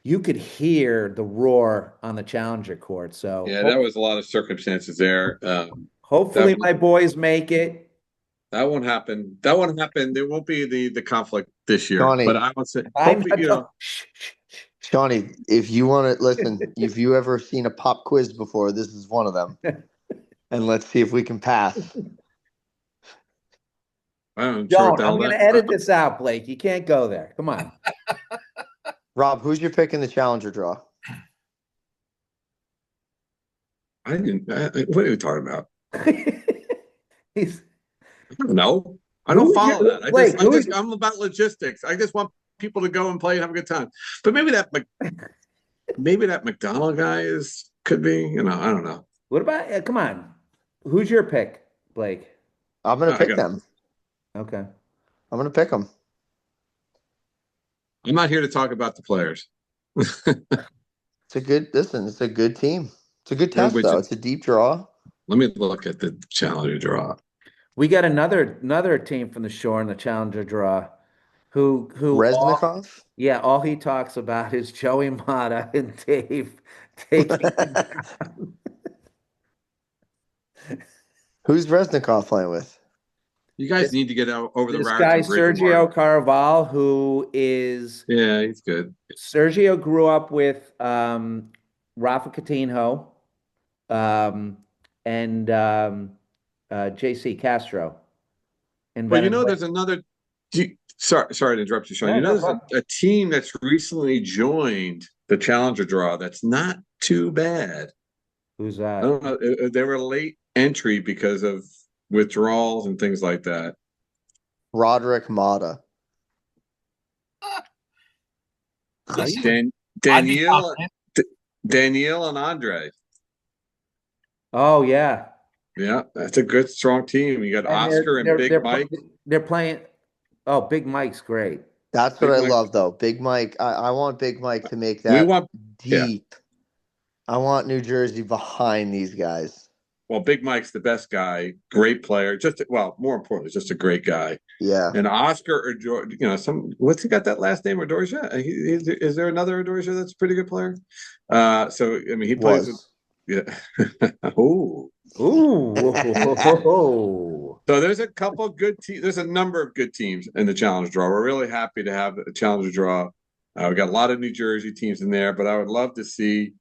[SPEAKER 1] you could hear the roar on the Challenger court. So
[SPEAKER 2] that was a lot of circumstances there.
[SPEAKER 1] Hopefully my boys make it.
[SPEAKER 2] That won't happen. There won't be the conflict this year.
[SPEAKER 4] Shawnee,
[SPEAKER 2] but I would say,
[SPEAKER 4] Shawnee, if you want to listen, if you ever seen a pop quiz before, this is one of them. And let's see if we can pass.
[SPEAKER 1] I'm going to edit this out, Blake. You can't go there. Come on.
[SPEAKER 4] Rob, who's your pick in the Challenger draw?
[SPEAKER 2] What are you talking about? I don't know. I don't follow that. I'm about logistics. I just want people to go and play and have a good time. But maybe that McDonald guy could be. I don't know.
[SPEAKER 1] What about? Come on. Who's your pick, Blake?
[SPEAKER 4] I'm going to pick them.
[SPEAKER 1] Okay.
[SPEAKER 4] I'm going to pick them.
[SPEAKER 2] I'm not here to talk about the players.
[SPEAKER 4] It's a good team. It's a good test, though. It's a deep draw.
[SPEAKER 2] Let me look at the Challenger draw.
[SPEAKER 1] We got another team from the shore in the Challenger draw. who
[SPEAKER 4] Reznikov?
[SPEAKER 1] yeah, all he talks about is Joey Mata and Dave taking
[SPEAKER 4] Who's Reznikov playing with?
[SPEAKER 2] You guys
[SPEAKER 1] this,
[SPEAKER 2] need to get out over the
[SPEAKER 1] this
[SPEAKER 2] routes
[SPEAKER 1] guy
[SPEAKER 2] and break them
[SPEAKER 1] Sergio
[SPEAKER 2] apart.
[SPEAKER 1] Carval, who is
[SPEAKER 2] Yeah, he's good.
[SPEAKER 1] Sergio grew up with Rafa Coutinho and JC Castro in
[SPEAKER 2] Well, you know,
[SPEAKER 1] Venezuela.
[SPEAKER 2] there's another. Sorry to interrupt you, Sean.
[SPEAKER 1] Yeah,
[SPEAKER 2] You know,
[SPEAKER 1] no
[SPEAKER 2] there's
[SPEAKER 1] problem.
[SPEAKER 2] a team that's recently joined the Challenger draw. That's not too bad.
[SPEAKER 1] Who's
[SPEAKER 2] I
[SPEAKER 1] that?
[SPEAKER 2] don't know. They were a late entry because of withdrawals and things like that.
[SPEAKER 4] Roderick Mata.
[SPEAKER 3] Listen,
[SPEAKER 2] Dan,
[SPEAKER 3] I'd be
[SPEAKER 2] Danielle,
[SPEAKER 3] confident.
[SPEAKER 2] Danielle, and Andre.
[SPEAKER 1] Oh yeah,
[SPEAKER 2] Yeah, that's a good, strong team. You got
[SPEAKER 1] and
[SPEAKER 2] Oscar and Big Mike.
[SPEAKER 1] they're playing. Oh, Big Mike's great.
[SPEAKER 4] That's what
[SPEAKER 2] Big
[SPEAKER 4] I
[SPEAKER 2] Mike.
[SPEAKER 4] love, though. Big Mike. I want Big Mike to make
[SPEAKER 2] We
[SPEAKER 4] that
[SPEAKER 2] want, yeah.
[SPEAKER 4] deep. I want New Jersey behind these guys.
[SPEAKER 2] Well, Big Mike's the best guy, great player. More importantly, just a great guy.
[SPEAKER 4] Yeah.
[SPEAKER 2] And Oscar or George, what's he got that last name, Ordorja? Is there another Ordorja that's a pretty good player? So I mean, he plays with, yeah. Oh,
[SPEAKER 1] Ooh.
[SPEAKER 2] so there's a couple good teams. There's a number of good teams in the Challenge Draw. We're really happy to have a Challenge Draw. We got a lot of New Jersey teams in there, but I would love to see.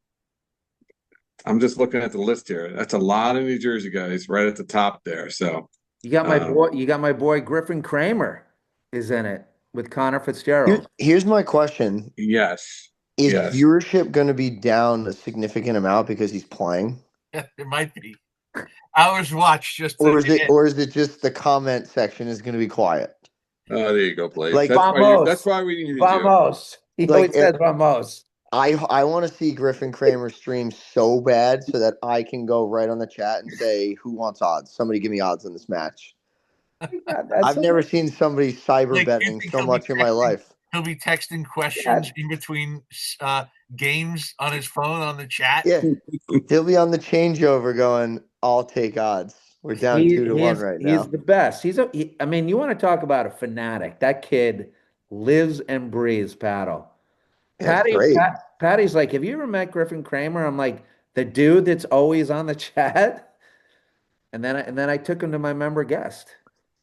[SPEAKER 2] I'm just looking at the list here. That's a lot of New Jersey guys right at the top there. So
[SPEAKER 1] You got my boy. You got my boy Griffin Kramer is in it with Connor Fitzgerald.
[SPEAKER 4] Here's my question.
[SPEAKER 2] yes,
[SPEAKER 4] Is
[SPEAKER 2] yes.
[SPEAKER 4] viewership going to be down a significant amount because he's playing?
[SPEAKER 3] It might be. Hours watched just
[SPEAKER 4] or is it just the comment section is going to be quiet?
[SPEAKER 2] Oh, there you go, Blake.
[SPEAKER 4] Like,
[SPEAKER 2] that's why we needed you.
[SPEAKER 1] Vamos. He always says vamos.
[SPEAKER 4] I want to see Griffin Kramer stream so bad so that I can go right on the chat and say, who wants odds? Somebody give me odds on this match. I've never seen somebody cyber betting so much in my life.
[SPEAKER 3] He'll be texting questions in between games on his phone on the chat.
[SPEAKER 4] Yeah, he'll be on the changeover going, I'll take odds. We're down 2-1 right now.
[SPEAKER 1] He's the best. I mean, you want to talk about a fanatic. That kid lives and breathes paddle. Patty's like, have you ever met Griffin Kramer? I'm like, the dude that's always on the chat. And then I took him to my member guest.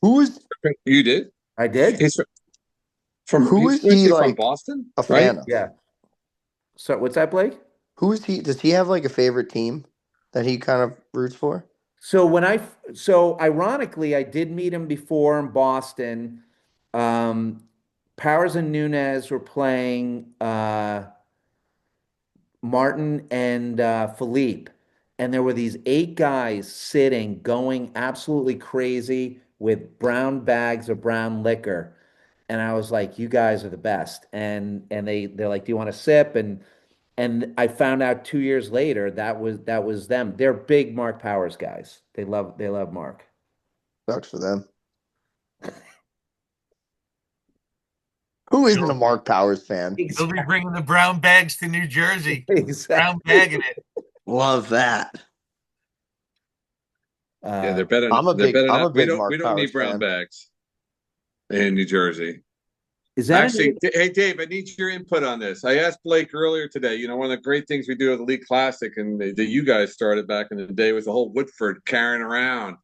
[SPEAKER 4] Who is
[SPEAKER 2] you did?
[SPEAKER 1] I did.
[SPEAKER 2] He's
[SPEAKER 4] from
[SPEAKER 2] Boston?
[SPEAKER 4] A fan of?
[SPEAKER 1] Yeah. So what's that, Blake?
[SPEAKER 4] Who is he? Does he have like a favorite team that he kind of roots for?
[SPEAKER 1] So ironically, I did meet him before in Boston. Powers and Nunez were playing Martin and Philippe, and there were these 8 guys sitting, going absolutely crazy with brown bags of brown liquor. And I was like, "You guys are the best." And they're like, "Do you want to sip?" And I found out 2 years later that was them. They're big Mark Powers guys. They love Mark.
[SPEAKER 4] Sucks for them. Who isn't a Mark Powers fan?
[SPEAKER 3] He'll be bringing the brown bags to New Jersey.
[SPEAKER 1] Exactly.
[SPEAKER 3] Brown bagging it.
[SPEAKER 4] Love that.
[SPEAKER 2] Yeah, they're better.
[SPEAKER 4] I'm a big Mark
[SPEAKER 2] we
[SPEAKER 4] Powers
[SPEAKER 2] don't need brown
[SPEAKER 4] fan.
[SPEAKER 2] bags in New Jersey.
[SPEAKER 1] Is that
[SPEAKER 2] actually? Hey, Dave, I need your input on this. I asked Blake earlier today. You know, one of the great things we do at the League Classic and that you guys started back in the day was the whole Woodford carrying around.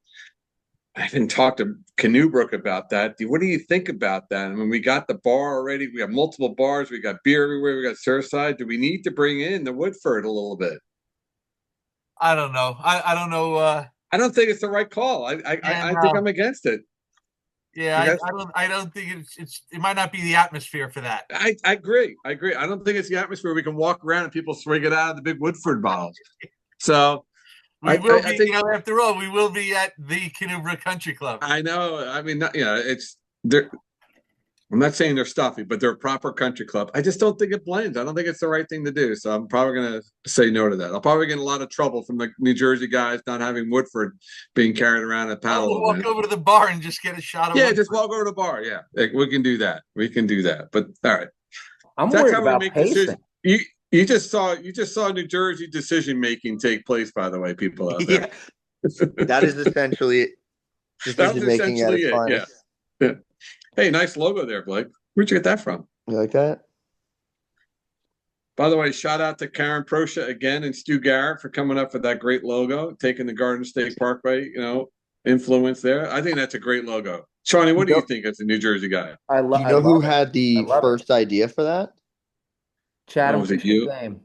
[SPEAKER 2] I haven't talked to Canoe Brook about that. What do you think about that? I mean, we got the bar already. We got multiple bars. We got beer everywhere. We got Surfside. Do we need to bring in the Woodford a little bit?
[SPEAKER 3] I don't know. I don't know.
[SPEAKER 2] I don't think it's the right call. I think I'm against it.
[SPEAKER 3] Yeah, I don't think it might not be the atmosphere for that.
[SPEAKER 2] I agree. I don't think it's the atmosphere. We can walk around and people swing it out of the big Woodford bottles. So
[SPEAKER 3] we will be, after all, we will be at the Canoe Brook Country Club.
[SPEAKER 2] I know. I mean, it's there. I'm not saying they're stuffy, but they're a proper country club. I just don't think it blends. I don't think it's the right thing to do. So I'm probably going to say no to that. I'll probably get a lot of trouble from the New Jersey guys not having Woodford being carried around at paddle.
[SPEAKER 3] We'll walk over to the bar and just get a shot of Woodford.
[SPEAKER 2] Just walk over to the bar. Yeah, we can do that. But all right.
[SPEAKER 1] I'm worried about pacing.
[SPEAKER 2] You just saw New Jersey decision making take place. By the way, people out there.
[SPEAKER 4] Yeah. That is essentially decision making at its finest.
[SPEAKER 2] Yeah. Hey, nice logo there, Blake. Where'd you get that from?
[SPEAKER 4] You like that?
[SPEAKER 2] By the way, shout out to Karen Proscia again and Stu Garrett for coming up with that great logo, taking the Garden State Parkway, influence there. I think that's a great logo. Shawnee, what do you think as a New Jersey guy?
[SPEAKER 4] Do you know who
[SPEAKER 1] love it.
[SPEAKER 4] had the
[SPEAKER 1] love it.
[SPEAKER 4] first idea for that?
[SPEAKER 1] Chatham
[SPEAKER 2] Was it
[SPEAKER 1] Fishing
[SPEAKER 2] you?
[SPEAKER 1] Game.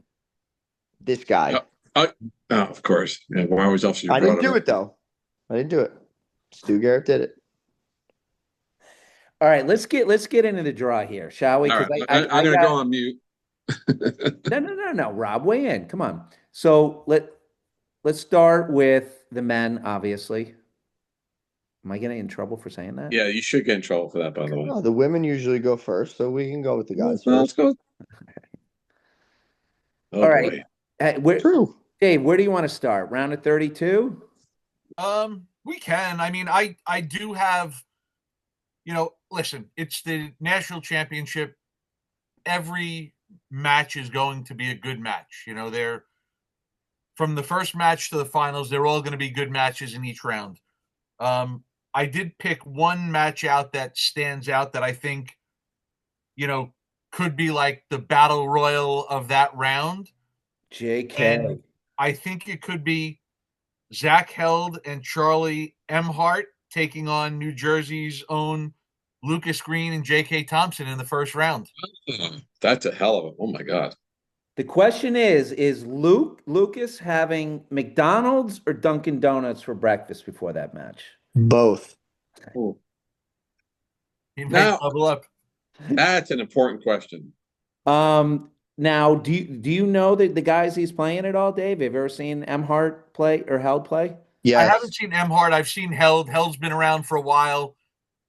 [SPEAKER 4] This guy.
[SPEAKER 2] Oh, of course. Yeah, why else should you
[SPEAKER 4] I
[SPEAKER 2] brought
[SPEAKER 4] didn't do
[SPEAKER 2] up?
[SPEAKER 4] it though. I didn't do it. Stu Garrett did it.
[SPEAKER 1] All right, let's get into the draw here, shall we?
[SPEAKER 2] All
[SPEAKER 1] Because
[SPEAKER 2] right, I'm going to go on mute.
[SPEAKER 1] No, Rob, weigh in. Come on. So let's start with the men, obviously. Am I getting in trouble for saying that?
[SPEAKER 2] Yeah, you should get in trouble for that, by the way.
[SPEAKER 4] No, the women usually go first, so we can go with the guys
[SPEAKER 2] Well, let's
[SPEAKER 4] first.
[SPEAKER 2] go. Oh,
[SPEAKER 1] All
[SPEAKER 2] boy.
[SPEAKER 1] right. Hey,
[SPEAKER 4] True.
[SPEAKER 1] Dave, where do you want to start? Round of 32?
[SPEAKER 3] We can. I mean, I do have, listen, it's the national championship. Every match is going to be a good match. They're from the first match to the finals, they're all going to be good matches in each round. I did pick one match out that stands out that I think, could be like the battle royal of that round.
[SPEAKER 1] JK.
[SPEAKER 3] And I think it could be Zach Held and Charlie Emhart taking on New Jersey's own Lucas Green and J.K. Thompson in the first round.
[SPEAKER 2] That's a hell of a. Oh my God.
[SPEAKER 1] The question is Lucas having McDonald's or Dunkin' Donuts for breakfast before that match?
[SPEAKER 4] Both.
[SPEAKER 2] Ooh.
[SPEAKER 3] He might double up.
[SPEAKER 2] That's an important question.
[SPEAKER 1] Now, do you know the guys he's playing at all, Dave? Have you ever seen Emhart play or Held play?
[SPEAKER 4] Yes.
[SPEAKER 3] I haven't seen Emhart. I've seen Held. Held's been around for a while.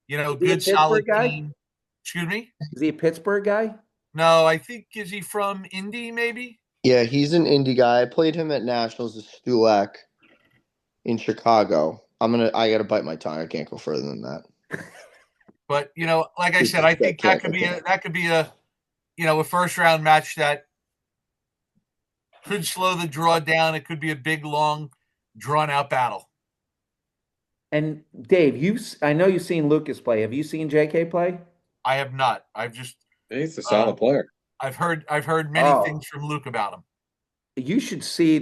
[SPEAKER 3] Good solid team. Excuse me?
[SPEAKER 1] Is he a Pittsburgh guy?
[SPEAKER 3] No, I think is he from Indy, maybe?
[SPEAKER 4] Yeah, he's an indie guy. I played him at Nationals at Stulac in Chicago. I gotta bite my tongue. I can't go further than that.
[SPEAKER 3] But like I said, I think that could be a first round match that could slow the draw down. It could be a big, long, drawn out battle.
[SPEAKER 1] And Dave, I know you've seen Lucas play. Have you seen JK play?
[SPEAKER 3] I have not.
[SPEAKER 2] He's a solid player.
[SPEAKER 3] I've heard many things from Luke about him.
[SPEAKER 1] You should see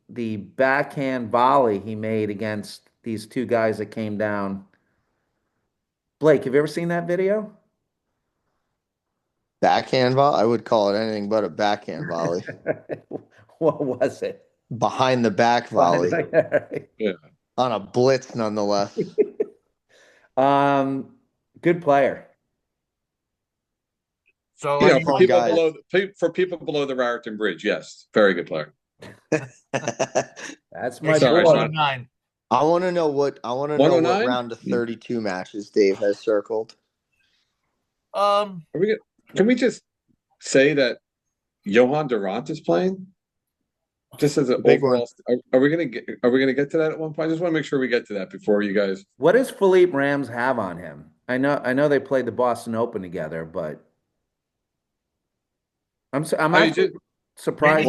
[SPEAKER 1] the backhand volley he made against these two guys that came down. Blake, have you ever seen that video?
[SPEAKER 4] Backhand volley? I would call it anything but a backhand volley.
[SPEAKER 1] What was it?
[SPEAKER 4] Behind the back volley.
[SPEAKER 2] Yeah.
[SPEAKER 4] On a blitz, nonetheless.
[SPEAKER 1] Good player.
[SPEAKER 3] So
[SPEAKER 2] for people below the Raritan Bridge, yes, very good player.
[SPEAKER 1] That's my
[SPEAKER 2] Sorry,
[SPEAKER 1] boy.
[SPEAKER 4] I want to know what round of 32 matches Dave has circled.
[SPEAKER 2] Can we just say that Johan Durant is playing? Just as an overall, are we gonna get to that at one point? I just want to make sure we get to that before you guys.
[SPEAKER 1] What does Philippe Rams have on him? I know they played the Boston Open together, but I'm actually surprised.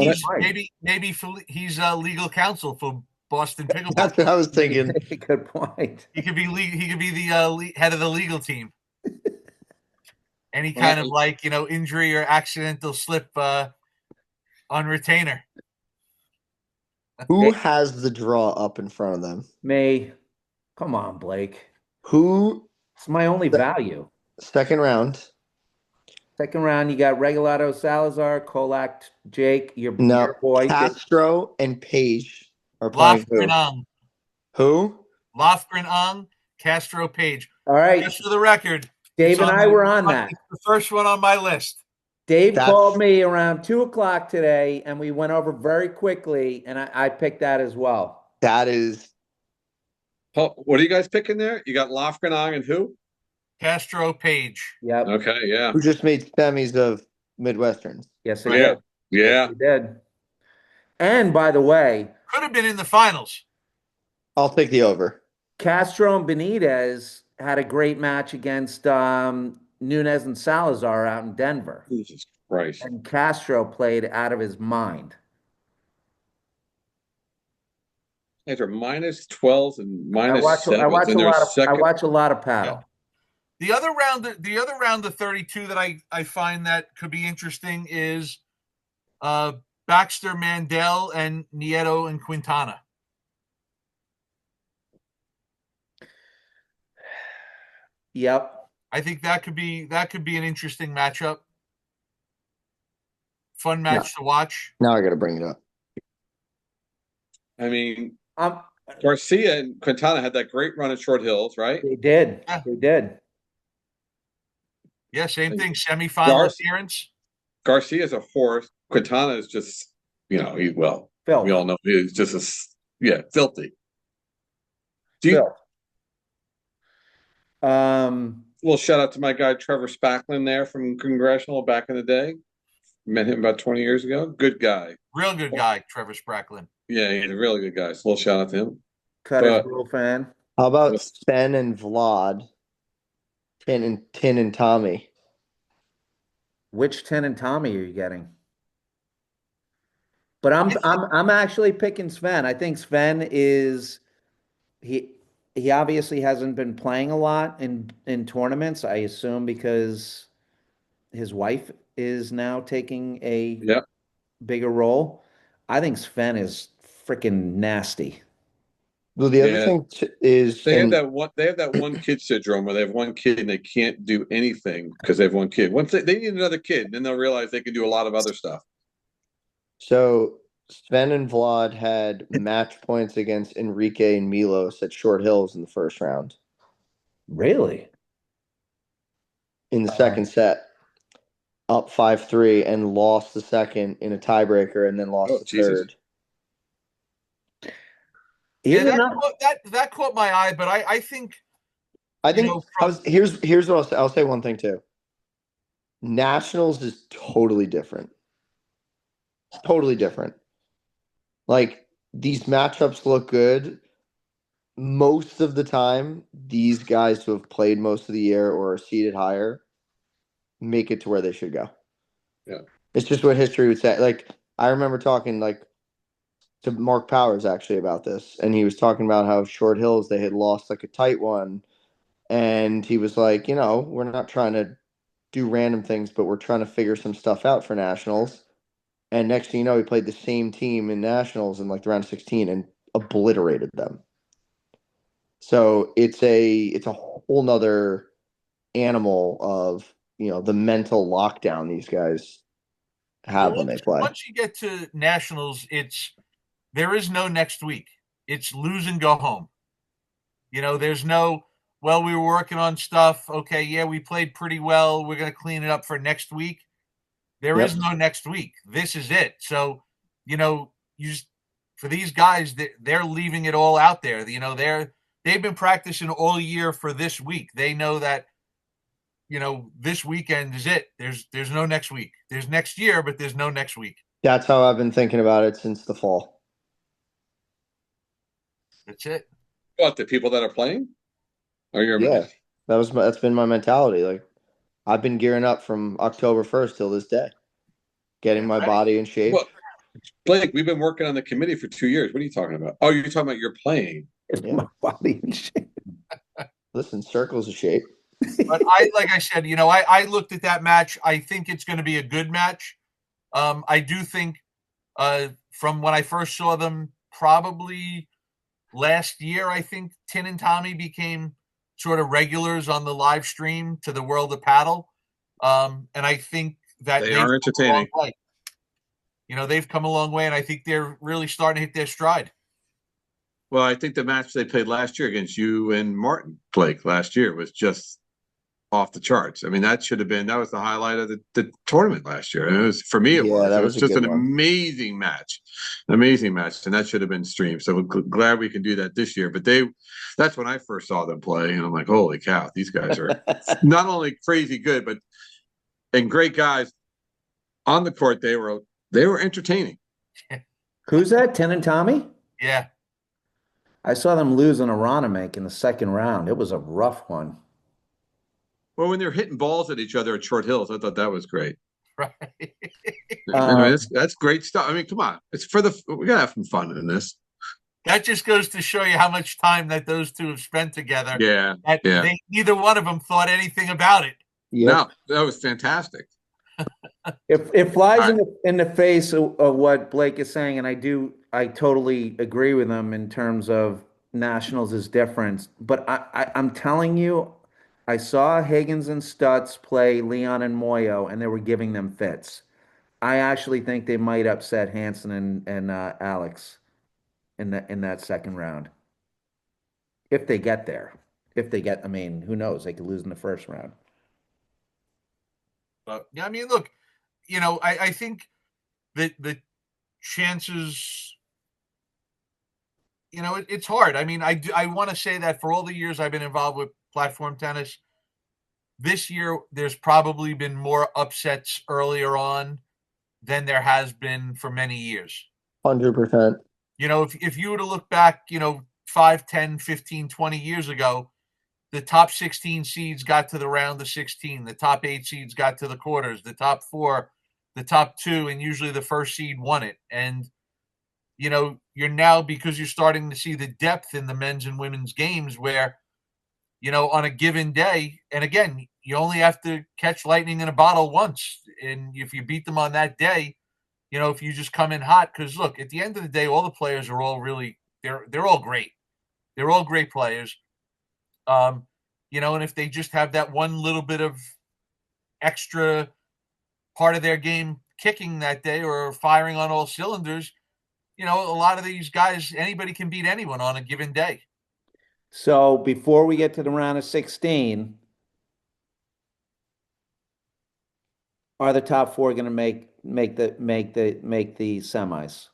[SPEAKER 3] Maybe he's legal counsel for Boston Pickleball.
[SPEAKER 4] That's what I was thinking.
[SPEAKER 1] Good point.
[SPEAKER 3] He could be the head of the legal team. Any kind of injury or accidental slip on retainer.
[SPEAKER 4] Who has the draw up in front of them?
[SPEAKER 1] Me. Come on, Blake.
[SPEAKER 4] It's
[SPEAKER 1] my only value.
[SPEAKER 4] Second round.
[SPEAKER 1] Second round, you got Regalado, Salazar, Kolak, Jake, your boy.
[SPEAKER 4] Castro and Page are playing. Who?
[SPEAKER 3] Lofgren Ong, Castro, Page.
[SPEAKER 1] All right.
[SPEAKER 3] Just for the record,
[SPEAKER 1] Dave and I were on that.
[SPEAKER 3] It's the first one on my list.
[SPEAKER 1] Dave called me around 2:00 today, and we went over very quickly, and I picked that as well.
[SPEAKER 4] That is.
[SPEAKER 2] What are you guys picking there? You got Lofgren Ong and who?
[SPEAKER 3] Castro, Page.
[SPEAKER 1] Yep.
[SPEAKER 2] Okay, yeah.
[SPEAKER 4] Who just made semis of Midwestern.
[SPEAKER 1] Yes, he did.
[SPEAKER 2] Yeah.
[SPEAKER 1] Yes, he did. And by the way,
[SPEAKER 3] could have been in the finals.
[SPEAKER 4] I'll take the over.
[SPEAKER 1] Castro and Benitez had a great match against Nunez and Salazar out in Denver.
[SPEAKER 2] Jesus Christ.
[SPEAKER 1] And Castro played out of his mind.
[SPEAKER 2] They're -12s and -7s.
[SPEAKER 1] I watch a lot of paddle.
[SPEAKER 3] The other round of 32 that I find that could be interesting is Baxter, Mandel, and Nieto and Quintana.
[SPEAKER 1] Yep.
[SPEAKER 3] I think that could be an interesting matchup. Fun match to watch.
[SPEAKER 4] Now I got to bring it up.
[SPEAKER 2] I mean, Garcia and Quintana had that great run at Short Hills, right?
[SPEAKER 1] They did.
[SPEAKER 3] Yeah.
[SPEAKER 1] They did.
[SPEAKER 3] Yeah, same thing. Semifinal appearance.
[SPEAKER 2] Garcia's a horse. Quintana is just, we all know he's just filthy.
[SPEAKER 1] Phil.
[SPEAKER 2] A little shout out to my guy Trevor Spacklin there from Congressional back in the day. Met him about 20 years ago. Good guy.
[SPEAKER 3] Real good guy, Trevor Spacklin.
[SPEAKER 2] Yeah, he's a really good guy. So a little shout out to him.
[SPEAKER 1] Cutter's real fan.
[SPEAKER 4] How about Sven and Vlad? Tin and Tommy.
[SPEAKER 1] Which Tin and Tommy are you getting? But I'm actually picking Sven. I think Sven is he obviously hasn't been playing a lot in tournaments, I assume because his wife is now taking a bigger role. I think Sven is freaking nasty.
[SPEAKER 4] Well, the other thing is
[SPEAKER 2] they have that one kid syndrome where they have one kid and they can't do anything because they have one kid. Once they need another kid, then they'll realize they can do a lot of other stuff.
[SPEAKER 4] So Sven and Vlad had match points against Enrique and Milos at Short Hills in the first round.
[SPEAKER 1] Really?
[SPEAKER 4] In the second set, up 5-3 and lost the second in a tiebreaker and then lost the third.
[SPEAKER 3] Yeah, that caught my eye, but I think
[SPEAKER 4] here's what I'll say one thing too. Nationals is totally different. Totally different. Like these matchups look good. Most of the time, these guys who have played most of the year or are seated higher make it to where they should go.
[SPEAKER 2] Yeah.
[SPEAKER 4] It's just what history would say. Like I remember talking to Mark Powers actually about this, and he was talking about how Short Hills they had lost a tight one, and he was like, we're not trying to do random things, but we're trying to figure some stuff out for nationals. And next thing you know, he played the same team in nationals in the round of 16 and obliterated them. So it's a whole nother animal of the mental lockdown these guys have when they play.
[SPEAKER 3] Once you get to nationals, there is no next week. It's lose and go home. There's no, well, we were working on stuff. Okay, yeah, we played pretty well. We're going to clean it up for next week. There is no next week. This is it. So, for these guys, they're leaving it all out there. They've been practicing all year for this week. They know that, this weekend is it. There's no next week. There's next year, but there's no next week.
[SPEAKER 4] That's how I've been thinking about it since the fall.
[SPEAKER 3] That's it.
[SPEAKER 2] What, the people that are playing?
[SPEAKER 4] That's been my mentality. I've been gearing up from October 1st till this day, getting my body in shape.
[SPEAKER 2] Well, Blake, we've been working on the committee for 2 years. What are you talking about? Oh, you're talking about you're playing.
[SPEAKER 1] My body in shape.
[SPEAKER 4] Listen, circles of shape.
[SPEAKER 3] But like I said, I looked at that match. I think it's going to be a good match. I do think from when I first saw them, probably last year, I think Tin and Tommy became sort of regulars on the live stream to the World of Paddle. And I think that
[SPEAKER 2] they are entertaining.
[SPEAKER 3] They've come a long way, and I think they're really starting to hit their stride.
[SPEAKER 2] Well, I think the match they played last year against you and Martin Blake last year was just off the charts. I mean, that was the highlight of the tournament last year. And it was, for me, it was just an amazing match, and that should have been streamed. So we're glad we can do that this year. But that's when I first saw them play, and I'm like, holy cow, these guys are not only crazy good, and great guys on the court. They were entertaining.
[SPEAKER 1] Who's that? Tin and Tommy?
[SPEAKER 3] Yeah.
[SPEAKER 1] I saw them lose in Aronimink in the second round. It was a rough one.
[SPEAKER 2] Well, when they're hitting balls at each other at Short Hills, I thought that was great.
[SPEAKER 3] Right.
[SPEAKER 2] Anyway, that's great stuff. I mean, come on. We gotta have some fun in this.
[SPEAKER 3] That just goes to show you how much time that those two have spent together.
[SPEAKER 2] Yeah.
[SPEAKER 3] Neither one of them thought anything about it.
[SPEAKER 2] No, that was fantastic.
[SPEAKER 1] It flies in the face of what Blake is saying, and I totally agree with him in terms of nationals is different. But I'm telling you, I saw Higgins and Stutz play Leon and Moyo, and they were giving them fits. I actually think they might upset Hansen and Alex in that second round if they get there. I mean, who knows? They could lose in the first round.
[SPEAKER 3] But yeah, I mean, look, I think that the chances, it's hard. I mean, I want to say that for all the years I've been involved with platform tennis, this year there's probably been more upsets earlier on than there has been for many years.
[SPEAKER 4] 100%.
[SPEAKER 3] If you were to look back, 5, 10, 15, 20 years ago, the top 16 seeds got to the round of 16. The top 8 seeds got to the quarters. The top 4, the top 2, and usually the first seed won it. And, you're now, because you're starting to see the depth in the men's and women's games where, on a given day, and again, you only have to catch lightning in a bottle once. And if you beat them on that day, if you just come in hot, because look, at the end of the day, all the players are all really, they're all great. They're all great players. And if they just have that one little bit of extra part of their game kicking that day or firing on all cylinders, a lot of these guys, anybody can beat anyone on a given day.
[SPEAKER 1] So before we get to the round of 16, are the top 4 going to make the semis?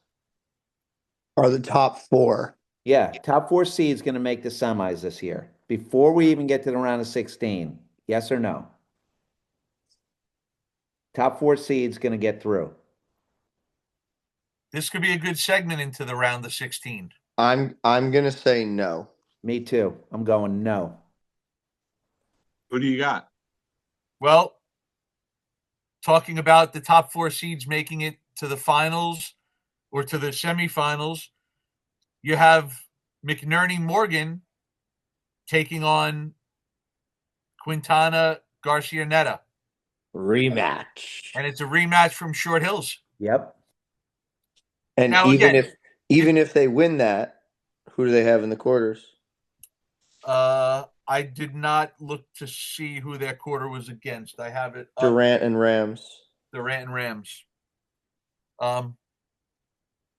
[SPEAKER 4] Are the top 4?
[SPEAKER 1] Yeah, top 4 seeds going to make the semis this year. Before we even get to the round of 16, yes or no? Top 4 seeds going to get through.
[SPEAKER 3] This could be a good segment into the round of 16.
[SPEAKER 4] I'm going to say no.
[SPEAKER 1] Me too. I'm going no.
[SPEAKER 2] Who do you got?
[SPEAKER 3] Well, talking about the top 4 seeds making it to the finals or to the semifinals, you have McNerney Morgan taking on Quintana Garcia Netta.
[SPEAKER 4] Rematch.
[SPEAKER 3] And it's a rematch from Short Hills.
[SPEAKER 1] Yep.
[SPEAKER 4] And
[SPEAKER 3] now,
[SPEAKER 4] even if they win that, who do they have in the quarters?
[SPEAKER 3] I did not look to see who their quarter was against. I have it up.
[SPEAKER 4] Durant and Rams.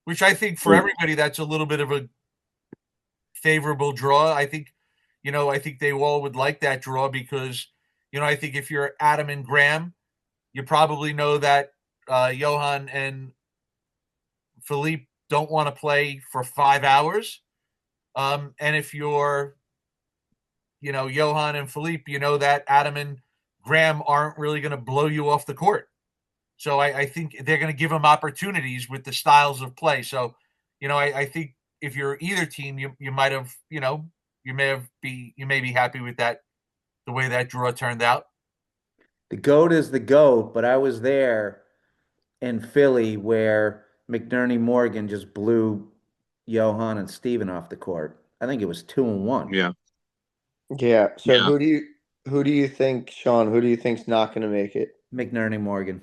[SPEAKER 3] Which I think for everybody, that's a little bit of a favorable draw. I think they all would like that draw because, I think if you're Adam and Graham, you probably know that Johan and Philippe don't want to play for 5 hours. And if you're, Johan and Philippe, you know that Adam and Graham aren't really going to blow you off the court. So I think they're going to give them opportunities with the styles of play. So, I think if you're either team, you might have, you may be happy with that, the way that draw turned out.
[SPEAKER 1] The GOAT is the GOAT, but I was there in Philly where McNerney Morgan just blew Johan and Steven off the court. I think it was 2-1.
[SPEAKER 2] Yeah.
[SPEAKER 4] Yeah. So who do you think, Sean, who do you think's not going to make it?
[SPEAKER 1] McNerney Morgan.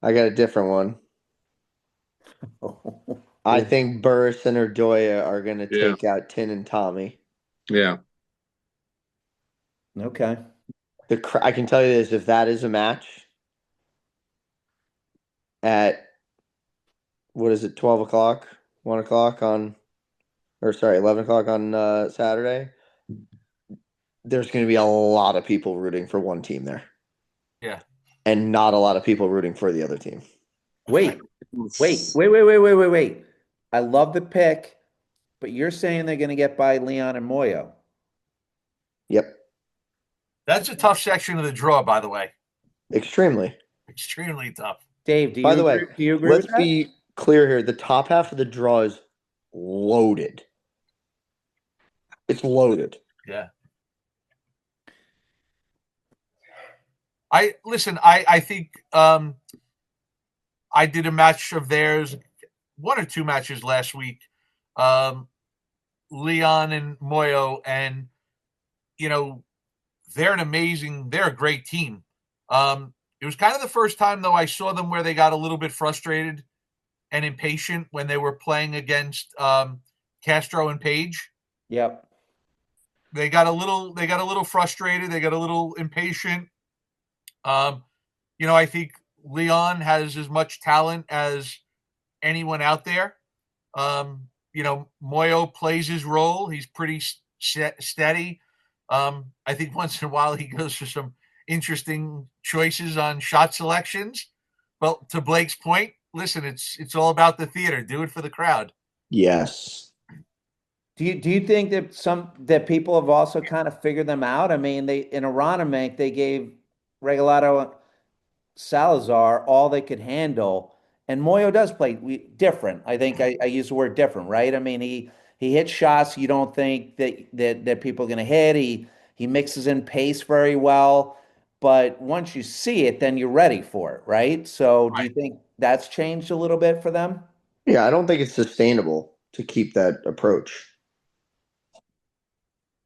[SPEAKER 4] I got a different one. I think Burris and Erdoya are going to take out Tin and Tommy.
[SPEAKER 2] Yeah.
[SPEAKER 1] Okay.
[SPEAKER 4] I can tell you this, if that is a match at, 12 o'clock, 1 o'clock 11 o'clock on Saturday, there's going to be a lot of people rooting for one team there.
[SPEAKER 3] Yeah.
[SPEAKER 4] And not a lot of people rooting for the other team.
[SPEAKER 1] Wait. I love the pick, but you're saying they're going to get by Leon and Moyo.
[SPEAKER 4] Yep.
[SPEAKER 3] That's a tough section of the draw, by the way.
[SPEAKER 4] Extremely
[SPEAKER 3] tough.
[SPEAKER 1] Dave, do you agree
[SPEAKER 4] let's
[SPEAKER 1] with that?
[SPEAKER 4] be clear here. The top half of the draw is loaded. It's loaded.
[SPEAKER 3] Yeah. I think I did a match of theirs, 1 or 2 matches last week Leon and Moyo, and they're a great team. It was kind of the first time though I saw them where they got a little bit frustrated and impatient when they were playing against Castro and Page.
[SPEAKER 1] Yep.
[SPEAKER 3] They got a little frustrated. They got a little impatient. I think Leon has as much talent as anyone out there. Moyo plays his role. He's pretty steady. I think once in a while he goes for some interesting choices on shot selections. But to Blake's point, listen, it's all about the theater. Do it for the crowd.
[SPEAKER 4] Yes.
[SPEAKER 1] Do you think that people have also kind of figured them out? I mean, in Aronimink, they gave Regalado Salazar all they could handle, and Moyo does play different. I think I use the word different, right? I mean, he hits shots you don't think that people are going to hit. He mixes in pace very well, but once you see it, then you're ready for it, right? So, do you think that's changed a little bit for them?
[SPEAKER 4] Yeah, I don't think it's sustainable to keep that approach.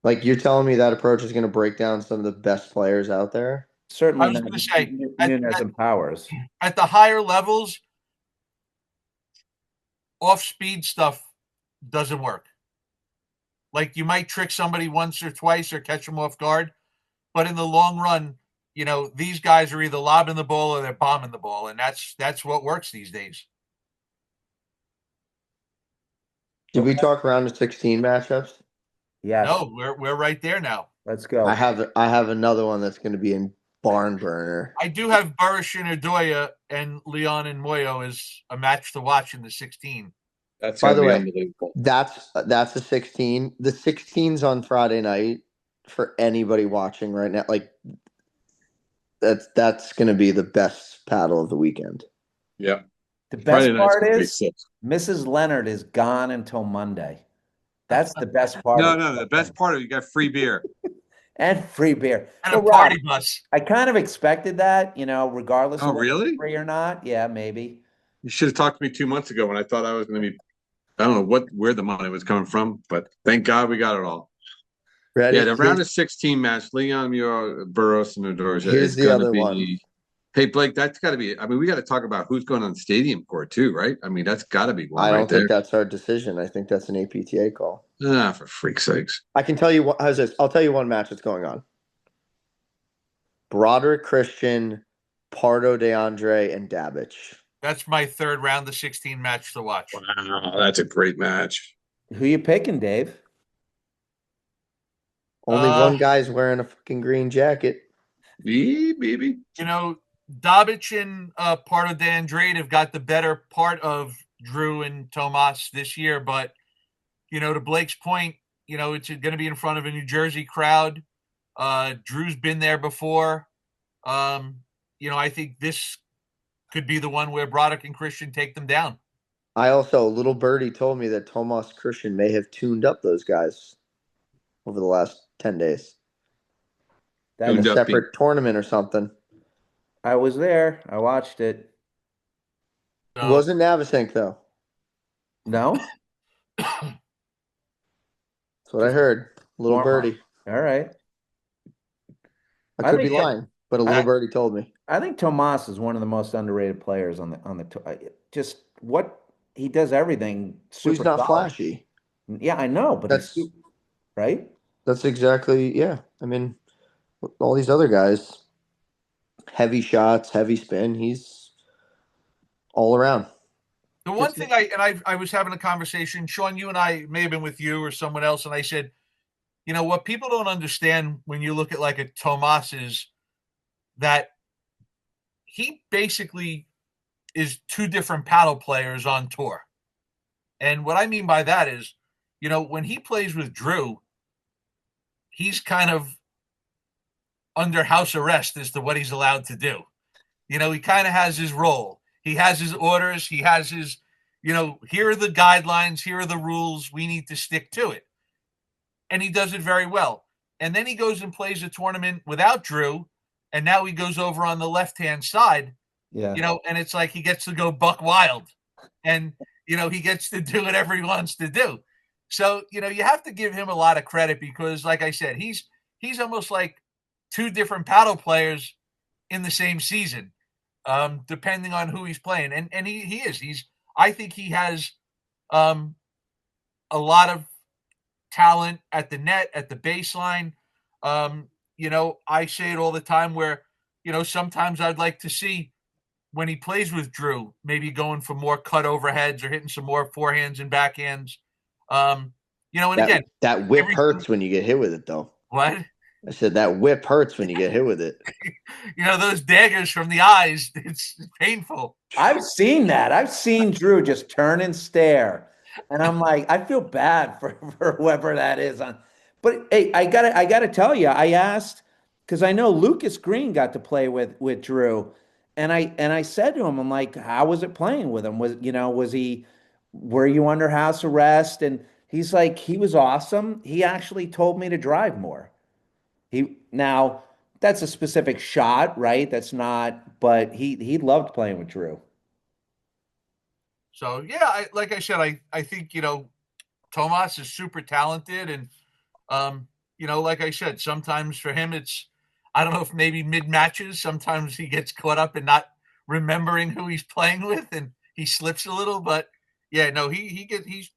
[SPEAKER 4] Like you're telling me that approach is going to break down some of the best players out there?
[SPEAKER 1] Certainly
[SPEAKER 3] I was
[SPEAKER 1] not
[SPEAKER 3] going to say,
[SPEAKER 1] Nunez and Powers.
[SPEAKER 3] At the higher levels, off-speed stuff doesn't work. Like you might trick somebody once or twice or catch them off guard, but in the long run, these guys are either lobbing the ball or they're bombing the ball, and that's what works these days.
[SPEAKER 4] Did we talk around the 16 matchups?
[SPEAKER 1] Yes.
[SPEAKER 3] No, we're right there now.
[SPEAKER 1] Let's go.
[SPEAKER 4] I have another one that's going to be in barn burner.
[SPEAKER 3] I do have Burish and Adoya and Leon and Moyo as a match to watch in the 16.
[SPEAKER 2] That's
[SPEAKER 4] By
[SPEAKER 2] gonna
[SPEAKER 4] the
[SPEAKER 2] be
[SPEAKER 4] way,
[SPEAKER 2] unbelievable.
[SPEAKER 4] that's a 16. The 16's on Friday night for anybody watching right now. Like that's going to be the best paddle of the weekend.
[SPEAKER 2] Yeah.
[SPEAKER 1] The best
[SPEAKER 2] Friday night's
[SPEAKER 1] part
[SPEAKER 2] gonna be
[SPEAKER 1] is
[SPEAKER 2] sick.
[SPEAKER 1] Mrs. Leonard is gone until Monday. That's the best part.
[SPEAKER 2] No, the best part of it, you got free beer.
[SPEAKER 1] And free beer.
[SPEAKER 3] And
[SPEAKER 1] Well,
[SPEAKER 3] a party
[SPEAKER 1] Rob,
[SPEAKER 3] bus.
[SPEAKER 1] I kind of expected that, regardless
[SPEAKER 2] Oh,
[SPEAKER 1] of whether it's
[SPEAKER 2] really?
[SPEAKER 1] free or not. Yeah, maybe.
[SPEAKER 2] You should have talked to me 2 months ago when I thought I was going to be. I don't know where the money was coming from, but thank God we got it all.
[SPEAKER 4] Ready?
[SPEAKER 2] Yeah, the round of 16 match, Leon Muir, Burros, and Odorja
[SPEAKER 4] Here's
[SPEAKER 2] is
[SPEAKER 4] the
[SPEAKER 2] going
[SPEAKER 4] other
[SPEAKER 2] to be.
[SPEAKER 4] one.
[SPEAKER 2] Hey, Blake, that's got to be. I mean, we got to talk about who's going on the stadium court too, right? I mean, that's got to be one
[SPEAKER 4] I
[SPEAKER 2] right
[SPEAKER 4] don't
[SPEAKER 2] there.
[SPEAKER 4] think that's our decision. I think that's an APTA call.
[SPEAKER 2] Ah, for freak's sakes.
[SPEAKER 4] I can tell you what. How's this? I'll tell you one match that's going on. Broderick Christian, Pardo DeAndre, and Dabbich.
[SPEAKER 3] That's my third round of 16 match to watch.
[SPEAKER 2] Wow, that's a great match.
[SPEAKER 1] Who you picking, Dave?
[SPEAKER 4] Only one guy's wearing a fucking green jacket.
[SPEAKER 2] Yeah, baby.
[SPEAKER 3] Dabbich and Pardo DeAndre have got the better part of Drew and Tomas this year, but to Blake's point, it's going to be in front of a New Jersey crowd. Drew's been there before. I think this could be the one where Broderick and Christian take them down.
[SPEAKER 4] Little birdie told me that Tomas Christian may have tuned up those guys over the last 10 days. In a separate tournament or something.
[SPEAKER 1] I was there. I watched it.
[SPEAKER 4] It wasn't Navasink, though.
[SPEAKER 1] No?
[SPEAKER 4] That's what I heard. Little birdie.
[SPEAKER 1] All right.
[SPEAKER 4] I could be lying, but a little birdie told me.
[SPEAKER 1] I think Tomas is one of the most underrated players on the just what he does everything super
[SPEAKER 4] He's not
[SPEAKER 1] solid.
[SPEAKER 4] flashy.
[SPEAKER 1] Yeah, I know, but
[SPEAKER 4] that's
[SPEAKER 1] right.
[SPEAKER 4] That's exactly, yeah. I mean, all these other guys, heavy shots, heavy spin. He's all around.
[SPEAKER 3] The one thing I was having a conversation, Sean, you and I may have been with you or someone else, and I said, what people don't understand when you look at like a Tomas is that he basically is two different paddle players on tour. And what I mean by that is, when he plays with Drew, he's kind of under house arrest as to what he's allowed to do. He kind of has his role. He has his orders. He has his, here are the guidelines. Here are the rules. We need to stick to it. And he does it very well. And then he goes and plays a tournament without Drew. And now he goes over on the left-hand side,
[SPEAKER 1] Yeah.
[SPEAKER 3] And it's like he gets to go buck wild. And, he gets to do whatever he wants to do. So, you have to give him a lot of credit because, like I said, he's almost like two different paddle players in the same season, depending on who he's playing. And he is. I think he has a lot of talent at the net, at the baseline. I say it all the time where, sometimes I'd like to see when he plays with Drew, maybe going for more cut overheads or hitting some more forehands and backhands. And again,
[SPEAKER 4] that whip hurts when you get hit with it, though.
[SPEAKER 3] What?
[SPEAKER 4] I said that whip hurts when you get hit with it.
[SPEAKER 3] Those daggers from the eyes, it's painful.
[SPEAKER 1] I've seen that. I've seen Drew just turn and stare. And I'm like, I feel bad for whoever that is. But hey, I gotta tell you, I asked because I know Lucas Green got to play with Drew. And I said to him, I'm like, how was it playing with him? Were you under house arrest? And he's like, he was awesome. He actually told me to drive more. Now that's a specific shot, right? That's not, but he loved playing with Drew.
[SPEAKER 3] So yeah, like I said, I think Tomas is super talented, and like I said, sometimes for him I don't know if maybe mid matches, sometimes he gets caught up in not remembering who he's playing with, and he slips a little. But yeah, no, he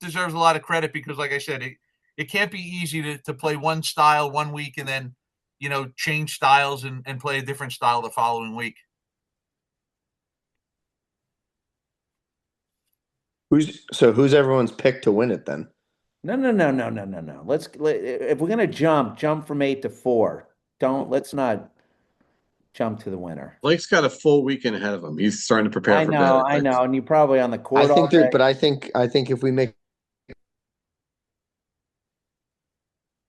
[SPEAKER 3] deserves a lot of credit because, like I said, it can't be easy to play one style one week and then change styles and play a different style the following week.
[SPEAKER 4] Who's everyone's pick to win it then?
[SPEAKER 1] No. If we're gonna jump from 8 to 4. Let's not jump to the winner.
[SPEAKER 2] Blake's got a full weekend ahead of him. He's starting to prepare for bed.
[SPEAKER 1] I know, and you're probably on the court
[SPEAKER 4] I think
[SPEAKER 1] all day.
[SPEAKER 4] but I think if we make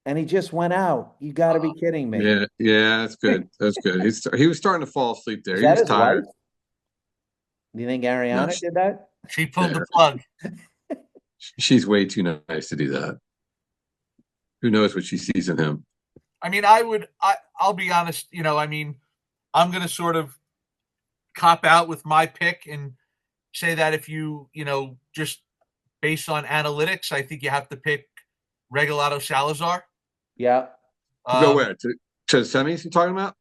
[SPEAKER 1] And he just went out. You got to be kidding me.
[SPEAKER 2] Yeah, that's good. That's good. He was starting to fall asleep there.
[SPEAKER 1] Is
[SPEAKER 2] He
[SPEAKER 1] that
[SPEAKER 2] was
[SPEAKER 1] his
[SPEAKER 2] tired.
[SPEAKER 1] wife? Do you think Ariana did that?
[SPEAKER 3] She pulled the plug.
[SPEAKER 2] She's way too nice to do that. Who knows what she sees in him?
[SPEAKER 3] I mean, I'll be honest, I'm going to sort of cop out with my pick and say that if you just based on analytics, I think you have to pick Regalado Salazar.
[SPEAKER 1] Yeah.
[SPEAKER 2] Go where? To the semis you're talking about?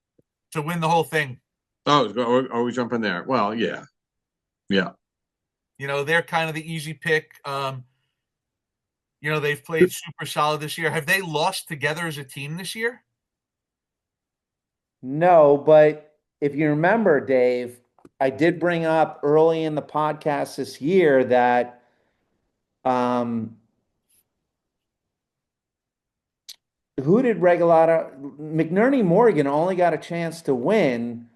[SPEAKER 3] To win the whole thing.
[SPEAKER 2] Oh, are we jumping there? Well, yeah. Yeah.
[SPEAKER 3] They're kind of the easy pick. They've played super solid this year. Have they lost together as a team this year?
[SPEAKER 1] No, but if you remember, Dave, I did bring up early in the podcast this year that who did Regalado? McNerney Morgan only got a chance to win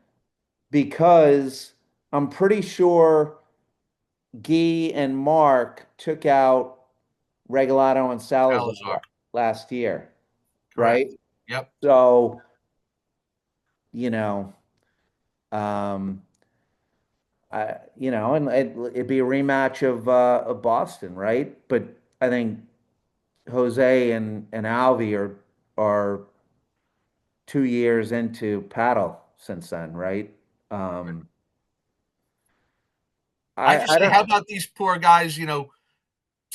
[SPEAKER 1] because I'm pretty sure Guy and Mark took out Regalado and Salazar last year.
[SPEAKER 3] Correct.
[SPEAKER 1] Right?
[SPEAKER 3] Yep.
[SPEAKER 1] So, and it'd be a rematch of Boston, right? But I think Jose and Alvy are 2 years into paddle since then, right?
[SPEAKER 3] I just say, how about these poor guys, Tin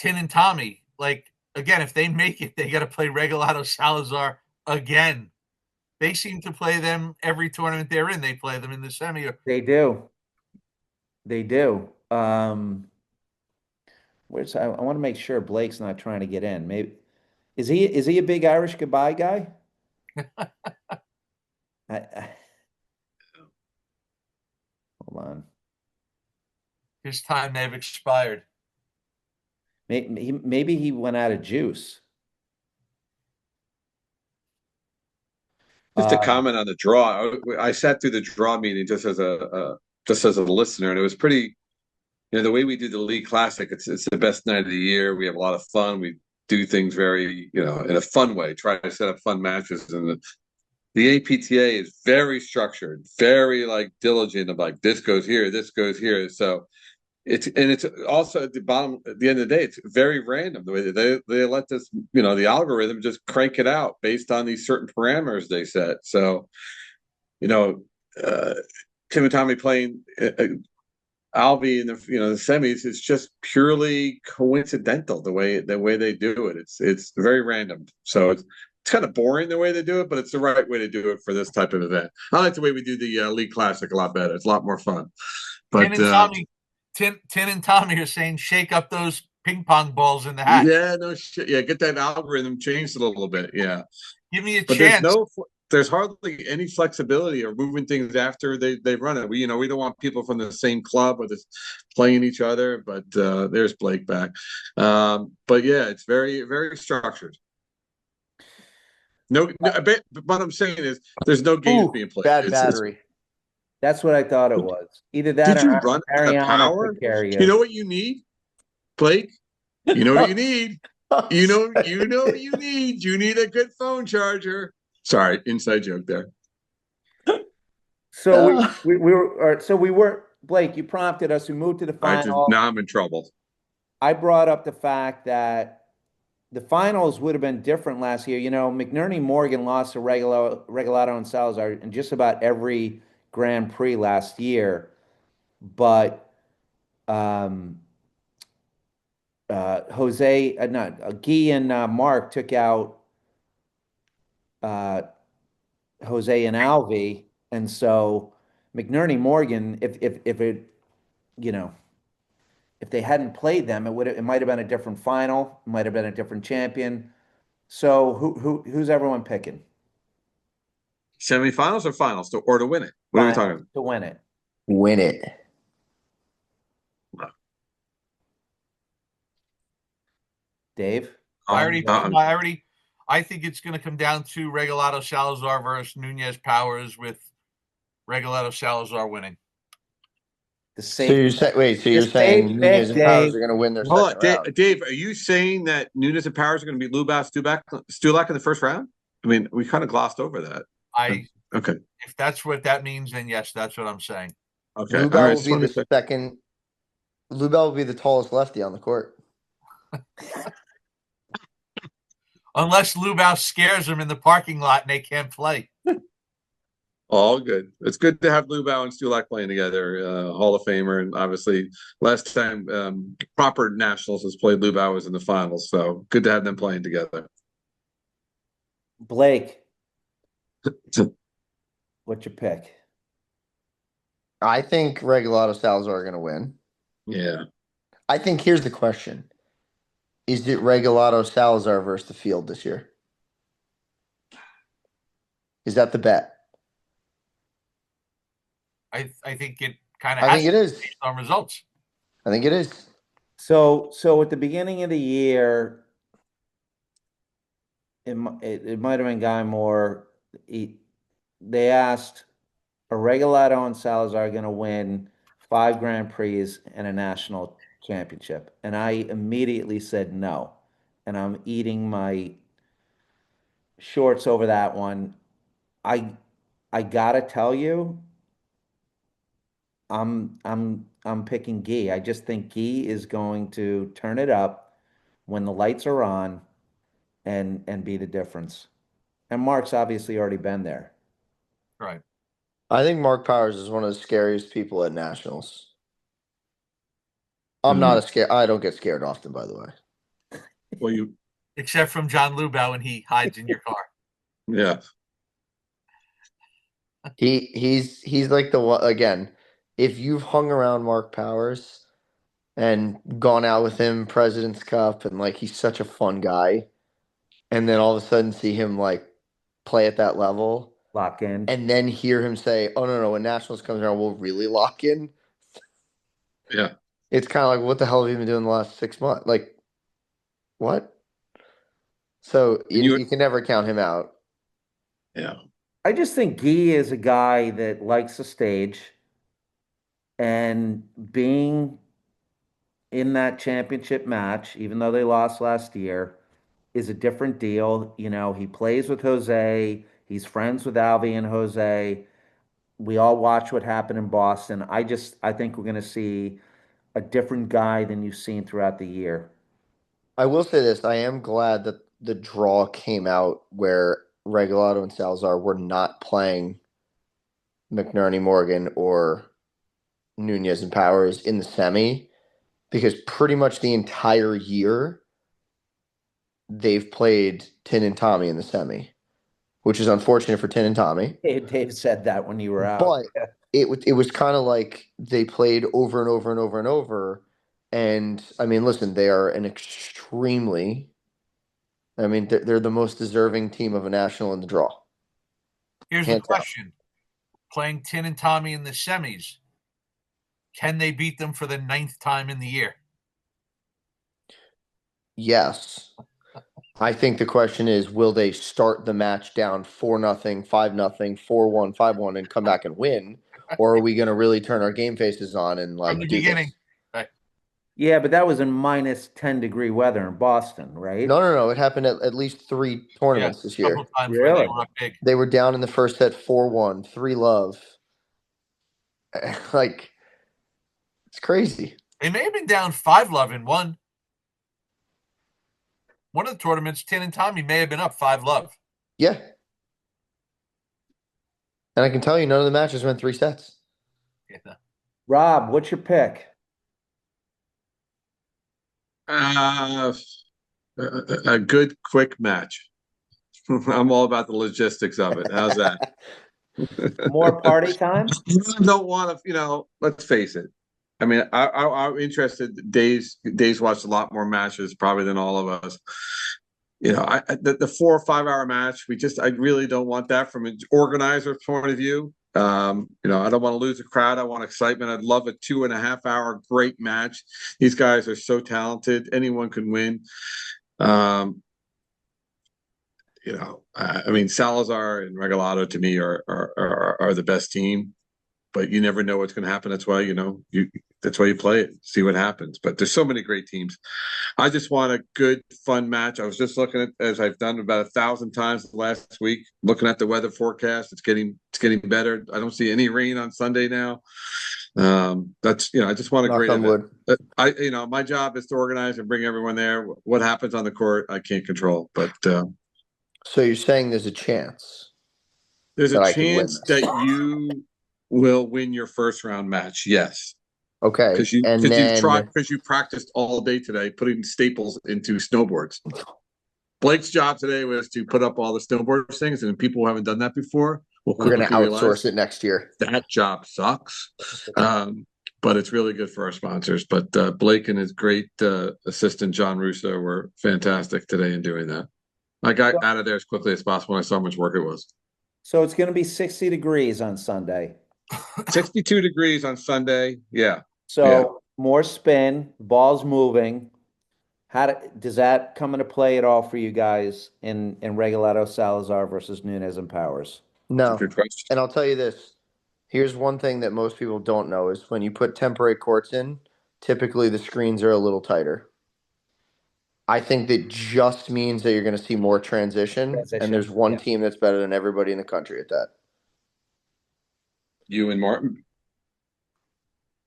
[SPEAKER 3] and Tommy? Like, again, if they make it, they got to play Regalado Salazar again. They seem to play them every tournament they're in. They play them in the semi.
[SPEAKER 1] They do. They do. I want to make sure Blake's not trying to get in. Maybe is he a big Irish goodbye guy? Hold on.
[SPEAKER 3] His time may have expired.
[SPEAKER 1] Maybe he went out of juice.
[SPEAKER 2] Just a comment on the draw. I sat through the draw meeting just as a listener, and it was pretty. The way we do the League Classic, it's the best night of the year. We have a lot of fun. We do things very, in a fun way. Try to set up fun matches, and the APTA is very structured, very diligent. Of this goes here, this goes here. So it's also at the end of the day, it's very random the way that they let this, the algorithm just crank it out based on these certain parameters they set. So, Tim and Tommy playing Alvey in the semis, it's just purely coincidental the way they do it. It's very random. So it's kind of boring the way they do it, but it's the right way to do it for this type of event. I like the way we do the League Classic a lot better. It's a lot more fun. But
[SPEAKER 3] Tin and Tommy are saying shake up those ping pong balls in the hat.
[SPEAKER 2] Yeah, no shit. Yeah, get that algorithm changed a little bit. Yeah,
[SPEAKER 3] give me a
[SPEAKER 2] but
[SPEAKER 3] chance.
[SPEAKER 2] There's hardly any flexibility or moving things after they run it. We don't want people from the same club or this playing each other. But there's Blake back. But yeah, it's very very structured. No, but what I'm saying is there's no games being played.
[SPEAKER 4] Bad battery.
[SPEAKER 1] That's what I thought it was. Either that
[SPEAKER 2] Did
[SPEAKER 1] or
[SPEAKER 2] you run
[SPEAKER 1] Ariana
[SPEAKER 2] power?
[SPEAKER 1] took care of you.
[SPEAKER 2] You know what you need, Blake? You know what you need. You know what you need. You need a good phone charger. Sorry, inside joke there.
[SPEAKER 1] So we were Blake. You prompted us. We moved to the final.
[SPEAKER 2] Now I'm in trouble.
[SPEAKER 1] I brought up the fact that the finals would have been different last year. McNerney Morgan lost to Regalado and Salazar in just about every Grand Prix last year, but Jose, not Guy and Mark took out Jose and Alvey, and so McNerney Morgan, if it, if they hadn't played them, it might have been a different final, it might have been a different champion. So who's everyone picking?
[SPEAKER 2] Semifinals or finals or to win it? What are we talking about?
[SPEAKER 1] To win it.
[SPEAKER 4] Win it.
[SPEAKER 1] Dave?
[SPEAKER 3] I think it's going to come down to Regalado Salazar versus Nunez Powers, with Regalado Salazar winning.
[SPEAKER 4] So you're saying Nunez and Powers are going to win their second round?
[SPEAKER 2] Dave, are you saying that Nunez and Powers are going to beat Lubau Stulak in the first round? I mean, we kind of glossed over that. Okay.
[SPEAKER 3] If that's what that means, then yes, that's what I'm saying.
[SPEAKER 2] Okay.
[SPEAKER 4] Lubau will be the second. Lubau will be the tallest lefty on the court.
[SPEAKER 3] Unless Lubau scares them in the parking lot and they can't play.
[SPEAKER 2] All good. It's good to have Lubau and Stulak playing together. Hall of Famer, and obviously last time proper nationals has played, Lubau was in the finals, so good to have them playing together.
[SPEAKER 1] Blake, what's your pick?
[SPEAKER 4] I think Regalado Salazar are going to win.
[SPEAKER 2] Yeah.
[SPEAKER 4] I think here's the question. Is it Regalado Salazar versus the field this year? Is that the bet?
[SPEAKER 3] I think it kind of.
[SPEAKER 4] I think it is
[SPEAKER 3] based on results.
[SPEAKER 4] I think it is.
[SPEAKER 1] So at the beginning of the year, it might have been Guy Moore. They asked, are Regalado and Salazar going to win 5 Grand Prix and a national championship? And I immediately said no. And I'm eating my shorts over that one. I gotta tell you, I'm picking Guy. I just think Guy is going to turn it up when the lights are on and be the difference. And Mark's obviously already been there.
[SPEAKER 3] Right.
[SPEAKER 4] I think Mark Powers is one of the scariest people at nationals. I'm not scared. I don't get scared often, by the way.
[SPEAKER 2] Well,
[SPEAKER 3] except from John Lubau when he hides in your car.
[SPEAKER 2] Yeah.
[SPEAKER 4] He's like the one again. If you've hung around Mark Powers and gone out with him, President's Cup, and like he's such a fun guy, and then all of a sudden see him like play at that level,
[SPEAKER 1] lock in,
[SPEAKER 4] and then hear him say, "Oh no, when Nationals comes around, we'll really lock in."
[SPEAKER 2] Yeah,
[SPEAKER 4] it's kind of like, what the hell have you been doing the last 6 months? Like, what? So you can never count him out.
[SPEAKER 2] Yeah.
[SPEAKER 1] I just think Guy is a guy that likes the stage, and being in that championship match, even though they lost last year, is a different deal. He plays with Jose. He's friends with Alvey and Jose. We all watch what happened in Boston. I think we're going to see a different guy than you've seen throughout the year.
[SPEAKER 4] I will say this. I am glad that the draw came out where Regalado and Salazar were not playing McNerney Morgan or Nunez and Powers in the semi, because pretty much the entire year they've played Tin and Tommy in the semi, which is unfortunate for Tin and Tommy.
[SPEAKER 1] Dave said that when you were out.
[SPEAKER 4] But it was kind of like they played over and over and over and over. And I mean, listen, they are an extremely, I mean, they're the most deserving team of a national in the draw.
[SPEAKER 3] Here's the question. Playing Tin and Tommy in the semis, can they beat them for the 9th time in the year?
[SPEAKER 4] Yes. I think the question is, will they start the match down 4-0, 5-0, 4-1, 5-1, and come back and win? Or are we going to really turn our game faces on and
[SPEAKER 3] From the
[SPEAKER 4] do
[SPEAKER 3] beginning.
[SPEAKER 4] this?
[SPEAKER 3] Right.
[SPEAKER 1] Yeah, but that was in minus 10-degree weather in Boston, right?
[SPEAKER 4] No. It happened at least 3 tournaments this year.
[SPEAKER 3] A couple times
[SPEAKER 1] Really?
[SPEAKER 3] where they were up big.
[SPEAKER 4] They were down in the first set 4-1, 3-love. Like, it's crazy.
[SPEAKER 3] They may have been down 5-love in one. One of the tournaments, Tin and Tommy may have been up 5-love.
[SPEAKER 4] Yeah. And I can tell you, none of the matches went 3 sets.
[SPEAKER 3] Yeah.
[SPEAKER 1] Rob, what's your pick?
[SPEAKER 2] A good quick match. I'm all about the logistics of it. How's that?
[SPEAKER 1] More party time?
[SPEAKER 2] I don't want to, let's face it. I mean, I'm interested. Dave's watched a lot more matches probably than all of us. The 4 or 5 hour match, I really don't want that from an organizer's point of view. I don't want to lose a crowd. I want excitement. I'd love a 2.5 hour great match. These guys are so talented. Anyone can win. I mean, Salazar and Regalado to me are the best team, but you never know what's going to happen. That's why, that's why you play it, see what happens. But there's so many great teams. I just want a good, fun match. I was just looking at, as I've done about 1,000 times last week, looking at the weather forecast. It's getting better. I don't see any rain on Sunday now. I just want a great event. My job is to organize and bring everyone there. What happens on the court, I can't control. But
[SPEAKER 4] so you're saying there's a chance?
[SPEAKER 2] There's a chance that you will win your first round match. Yes.
[SPEAKER 4] Okay.
[SPEAKER 2] Because you practiced all day today putting staples into snowboards. Blake's job today was to put up all the snowboard things, and people who haven't done that before will
[SPEAKER 4] we're going to outsource it next year.
[SPEAKER 2] That job sucks. But it's really good for our sponsors. But Blake and his great assistant John Russo were fantastic today in doing that. I got out of there as quickly as possible when I saw how much work it was.
[SPEAKER 1] So it's going to be 60 degrees on Sunday.
[SPEAKER 2] 62 degrees on Sunday. Yeah.
[SPEAKER 1] So more spin, ball's moving. Does that come into play at all for you guys in Regalado Salazar versus Nunez and Powers?
[SPEAKER 4] No. And I'll tell you this. Here's one thing that most people don't know is when you put temporary courts in, typically the screens are a little tighter. I think that just means that you're going to see more transition. And there's one team that's better than everybody in the country at that.
[SPEAKER 2] You and Martin?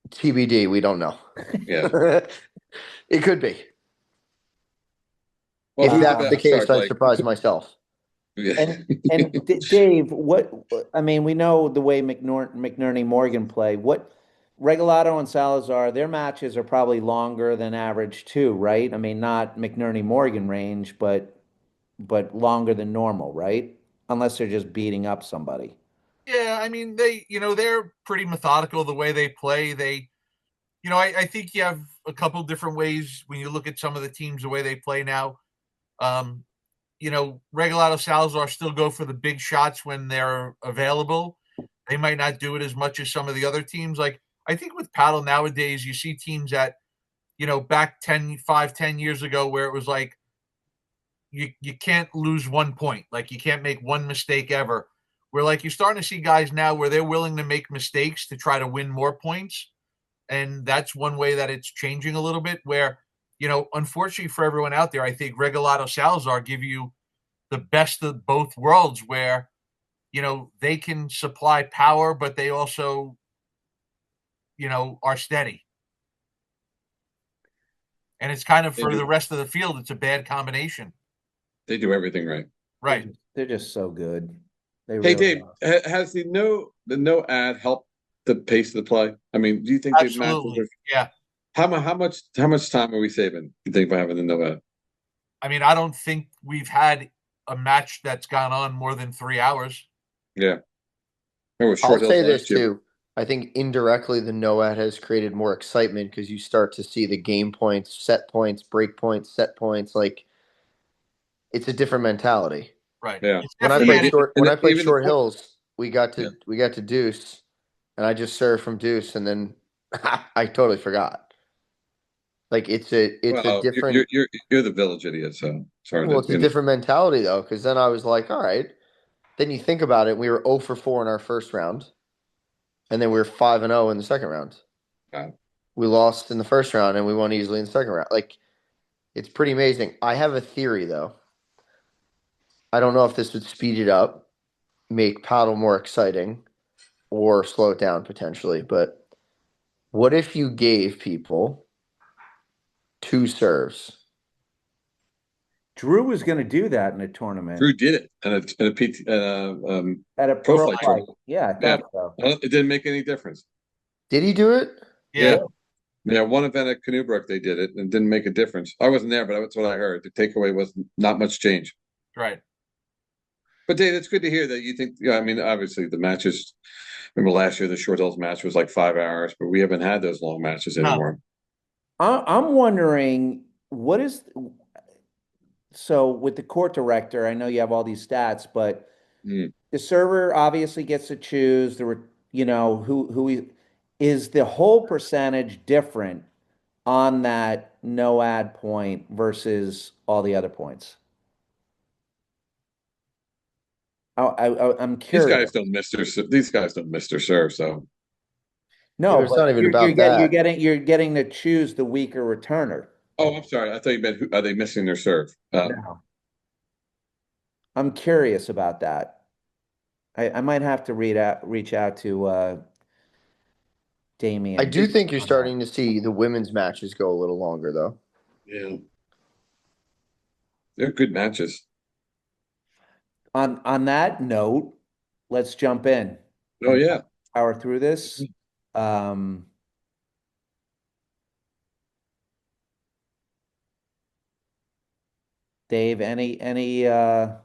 [SPEAKER 4] TBD, we don't know.
[SPEAKER 2] Yeah.
[SPEAKER 4] It could be.
[SPEAKER 2] Well,
[SPEAKER 4] if that's the case, I surprise myself.
[SPEAKER 2] Yeah.
[SPEAKER 1] And Dave, we know the way McNerney Morgan play. What Regalado and Salazar, their matches are probably longer than average too, right? I mean, not McNerney Morgan range, but longer than normal, right? Unless they're just beating up somebody.
[SPEAKER 3] Yeah, I mean, they're pretty methodical the way they play. I think you have a couple different ways when you look at some of the teams, the way they play now. Regalado Salazar still go for the big shots when they're available. They might not do it as much as some of the other teams. Like, I think with paddle nowadays, you see teams that, back 10 years ago where it was like, you can't lose 1 point. Like, you can't make one mistake ever. Where, like, you're starting to see guys now where they're willing to make mistakes to try to win more points. And that's one way that it's changing a little bit where, unfortunately for everyone out there, I think Regalado Salazar give you the best of both worlds where, they can supply power, but they also, are steady. And it's kind of for the rest of the field, it's a bad combination.
[SPEAKER 2] They do everything right.
[SPEAKER 3] Right.
[SPEAKER 1] They're just so good.
[SPEAKER 2] Hey, Dave, has the no ad helped the pace of the play? I mean, do you think the matches
[SPEAKER 3] Absolutely.
[SPEAKER 2] are?
[SPEAKER 3] Yeah.
[SPEAKER 2] How much time are we saving? You think by having the no?
[SPEAKER 3] I mean, I don't think we've had a match that's gone on more than 3 hours.
[SPEAKER 2] Yeah. Remember
[SPEAKER 4] I'll
[SPEAKER 2] Short Hills
[SPEAKER 4] say this
[SPEAKER 2] last year?
[SPEAKER 4] too. I think indirectly the NOAD has created more excitement because you start to see the game points, set points, break points, set points. Like it's a different mentality.
[SPEAKER 3] Right.
[SPEAKER 2] Yeah.
[SPEAKER 3] It's
[SPEAKER 4] When I
[SPEAKER 3] definitely
[SPEAKER 4] played
[SPEAKER 3] added.
[SPEAKER 4] short when I played
[SPEAKER 2] Even the
[SPEAKER 4] Short Hills, we got
[SPEAKER 2] yeah.
[SPEAKER 4] to deuce, and I just served from deuce, and then I totally forgot. Like it's a
[SPEAKER 2] Well,
[SPEAKER 4] different.
[SPEAKER 2] you're the village idiot, so sorry
[SPEAKER 4] Well,
[SPEAKER 2] to
[SPEAKER 4] it's a different mentality though, because then I was like, all right. Then you think about it, we were 0 for 4 in our first round, and then we were 5-0 in the second round. We lost in the first round, and we won easily in the second round. Like it's pretty amazing. I have a theory though. I don't know if this would speed it up, make paddle more exciting, or slow it down potentially. But what if you gave people 2 serves?
[SPEAKER 1] Drew was going to do that in a tournament
[SPEAKER 2] Drew did it and a PT
[SPEAKER 1] at a
[SPEAKER 2] pro
[SPEAKER 1] pro
[SPEAKER 2] flight
[SPEAKER 1] fight.
[SPEAKER 2] tournament.
[SPEAKER 1] Yeah, I
[SPEAKER 2] Yeah,
[SPEAKER 1] thought so.
[SPEAKER 2] it didn't make any difference.
[SPEAKER 4] Did he do it?
[SPEAKER 3] Yeah.
[SPEAKER 2] Yeah, one event at Canoe Brook they did it and it didn't make a difference. I wasn't there, but that's what I heard. The takeaway was not much change.
[SPEAKER 3] Right.
[SPEAKER 2] But Dave, it's good to hear that you think. Yeah, I mean, obviously the matches. Remember last year the Short Hills match was like 5 hours, but we haven't had those long matches
[SPEAKER 3] No.
[SPEAKER 2] anymore.
[SPEAKER 1] I'm wondering what is so with the court director. I know you have all these stats, but
[SPEAKER 2] Mm.
[SPEAKER 1] the server obviously gets to choose. There were, who he is the whole percentage different on that no ad point versus all the other points. I'm
[SPEAKER 2] These
[SPEAKER 1] curious.
[SPEAKER 2] guys don't miss their these guys don't miss their serve. So
[SPEAKER 1] No,
[SPEAKER 4] Yeah, it's
[SPEAKER 1] but
[SPEAKER 4] not even
[SPEAKER 1] you're
[SPEAKER 4] about
[SPEAKER 1] getting
[SPEAKER 4] that.
[SPEAKER 1] you're getting to choose the weaker returner.
[SPEAKER 2] oh, I'm sorry. I thought you meant are they missing their serve?
[SPEAKER 1] No. I'm curious about that. I might have to reach out to
[SPEAKER 4] I
[SPEAKER 1] Damien
[SPEAKER 4] do think you're
[SPEAKER 1] on that.
[SPEAKER 4] starting to see the women's matches go a little longer though.
[SPEAKER 2] Yeah, they're good matches.
[SPEAKER 1] On that note, let's jump in
[SPEAKER 2] Oh
[SPEAKER 1] and
[SPEAKER 2] yeah.
[SPEAKER 1] power through this. Um, Dave, any
[SPEAKER 3] Um,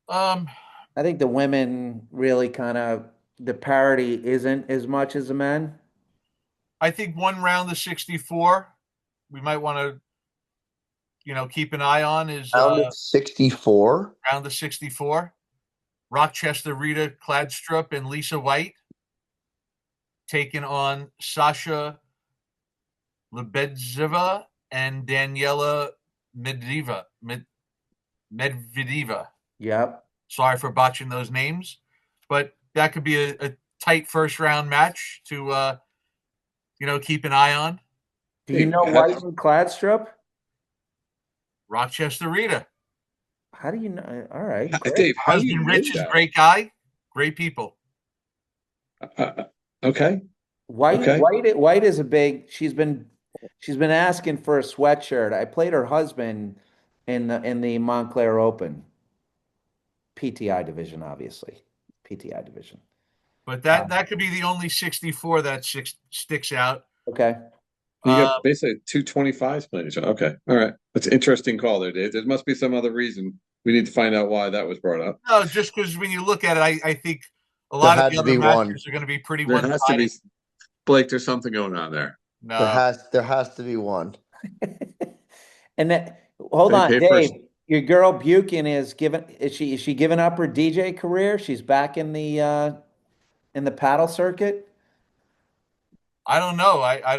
[SPEAKER 1] I think the women really kind of the parity isn't as much as the men.
[SPEAKER 3] I think one round of 64 we might want to, keep an eye on is
[SPEAKER 4] Round of 64.
[SPEAKER 3] round of 64. Rochester Rita Kladstrup and Lisa White taking on Sasha Lebedeva and Daniela Medvedeva.
[SPEAKER 1] Yep.
[SPEAKER 3] Sorry for botching those names, but that could be a tight first round match to keep an eye on.
[SPEAKER 1] Do you know White and Kladstrup?
[SPEAKER 3] Rochester Rita.
[SPEAKER 1] How do you know? All right, great.
[SPEAKER 2] Dave, how do you
[SPEAKER 3] Husband
[SPEAKER 2] know
[SPEAKER 3] Rich is
[SPEAKER 2] that?
[SPEAKER 3] great guy, great people.
[SPEAKER 2] Okay.
[SPEAKER 1] White,
[SPEAKER 2] Okay.
[SPEAKER 1] White is a big. She's been asking for a sweatshirt. I played her husband in the Montclair Open, PTI division, obviously, PTI division.
[SPEAKER 3] But that could be the only 64 that sticks out.
[SPEAKER 1] Okay.
[SPEAKER 2] You got basically 225s playing each other. Okay. All right. That's an interesting call there, Dave. There must be some other reason. We need to find out why that was brought up.
[SPEAKER 3] No, just because when you look at it, I think a
[SPEAKER 4] There
[SPEAKER 3] lot of
[SPEAKER 4] had
[SPEAKER 3] the
[SPEAKER 4] to
[SPEAKER 3] other
[SPEAKER 4] be one.
[SPEAKER 3] matches are going to be pretty
[SPEAKER 2] There has to be,
[SPEAKER 3] one-sided.
[SPEAKER 2] Blake, there's something going on there.
[SPEAKER 3] No.
[SPEAKER 4] There has to be one.
[SPEAKER 1] And that, hold on,
[SPEAKER 2] Hey,
[SPEAKER 1] Dave.
[SPEAKER 2] first.
[SPEAKER 1] Your girl Buchan is she giving up her DJ career? She's back in the paddle circuit.
[SPEAKER 3] I don't know. I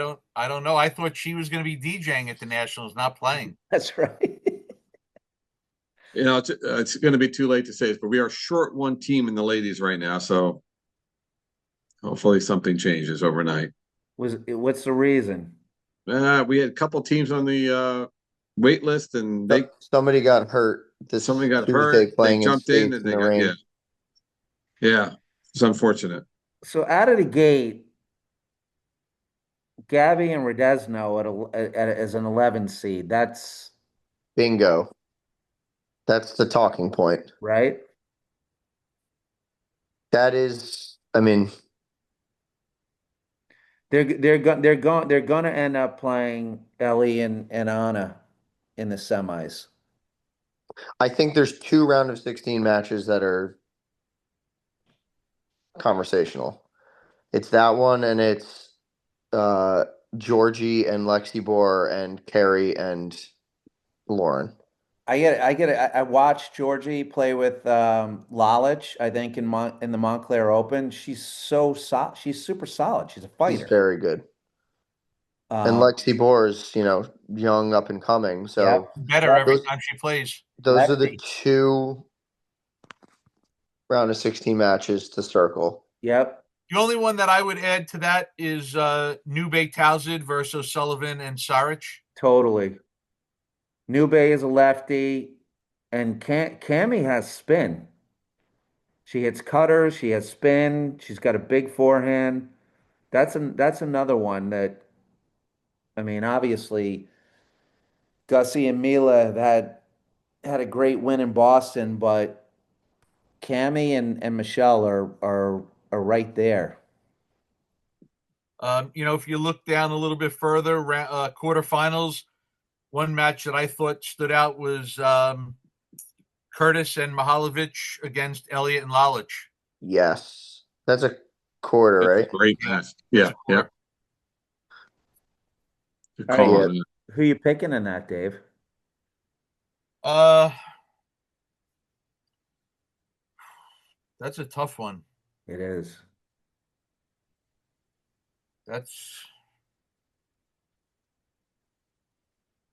[SPEAKER 3] don't know. I thought she was going to be DJing at the Nationals, not playing.
[SPEAKER 1] That's right.
[SPEAKER 2] It's going to be too late to say this, but we are short one team in the ladies right now. So hopefully something changes overnight.
[SPEAKER 1] What's the reason?
[SPEAKER 2] We had a couple teams on the wait list, and
[SPEAKER 4] Somebody got hurt this
[SPEAKER 2] somebody got
[SPEAKER 4] Tuesday
[SPEAKER 2] hurt.
[SPEAKER 4] playing
[SPEAKER 2] They jumped in,
[SPEAKER 4] States
[SPEAKER 2] and
[SPEAKER 4] in
[SPEAKER 2] they
[SPEAKER 4] the
[SPEAKER 2] got
[SPEAKER 4] rain.
[SPEAKER 2] yeah. It's unfortunate.
[SPEAKER 1] So out of the gate, Gabby and Redesno as an 11 seed. That's
[SPEAKER 4] Bingo. That's the talking point.
[SPEAKER 1] right.
[SPEAKER 4] That is, I mean,
[SPEAKER 1] they're gonna end up playing Ellie and Anna in the semis.
[SPEAKER 4] I think there's two round of 16 matches that are conversational. It's that one, and it's uh, Georgie and Lexi Bohr and Carrie and Lauren.
[SPEAKER 1] I watched Georgie play with Lalich, I think in the Montclair Open. She's super solid. She's a
[SPEAKER 4] She's
[SPEAKER 1] fighter.
[SPEAKER 4] very good. And
[SPEAKER 1] Um,
[SPEAKER 4] Lexi Bohr is, young up and coming.
[SPEAKER 1] yep.
[SPEAKER 4] So
[SPEAKER 3] Better
[SPEAKER 1] Yep.
[SPEAKER 3] every
[SPEAKER 4] those
[SPEAKER 3] time she plays.
[SPEAKER 4] those are the
[SPEAKER 1] Lexi.
[SPEAKER 4] two round of 16 matches to circle.
[SPEAKER 1] Yep.
[SPEAKER 3] The only one that I would add to that is Nube Towsend versus Sullivan and Saric.
[SPEAKER 1] Totally. Newbay is a lefty, and Cammy has spin. She hits cutters. She has spin. She's got a big forehand. That's another one that I mean, obviously, Gussie and Mila have had a great win in Boston, but Cammy and Michelle are right there.
[SPEAKER 3] If you look down a little bit further, quarterfinals, one match that I thought stood out was Curtis and Mihaljevic against Elliott and Lalich.
[SPEAKER 4] Yes. That's a quarter,
[SPEAKER 2] That's a
[SPEAKER 4] right?
[SPEAKER 2] great match. Yeah, yeah. Good
[SPEAKER 1] All right,
[SPEAKER 2] call
[SPEAKER 4] Yeah.
[SPEAKER 2] on that.
[SPEAKER 1] who you picking in that, Dave?
[SPEAKER 3] Uh, that's a tough one.
[SPEAKER 1] It is.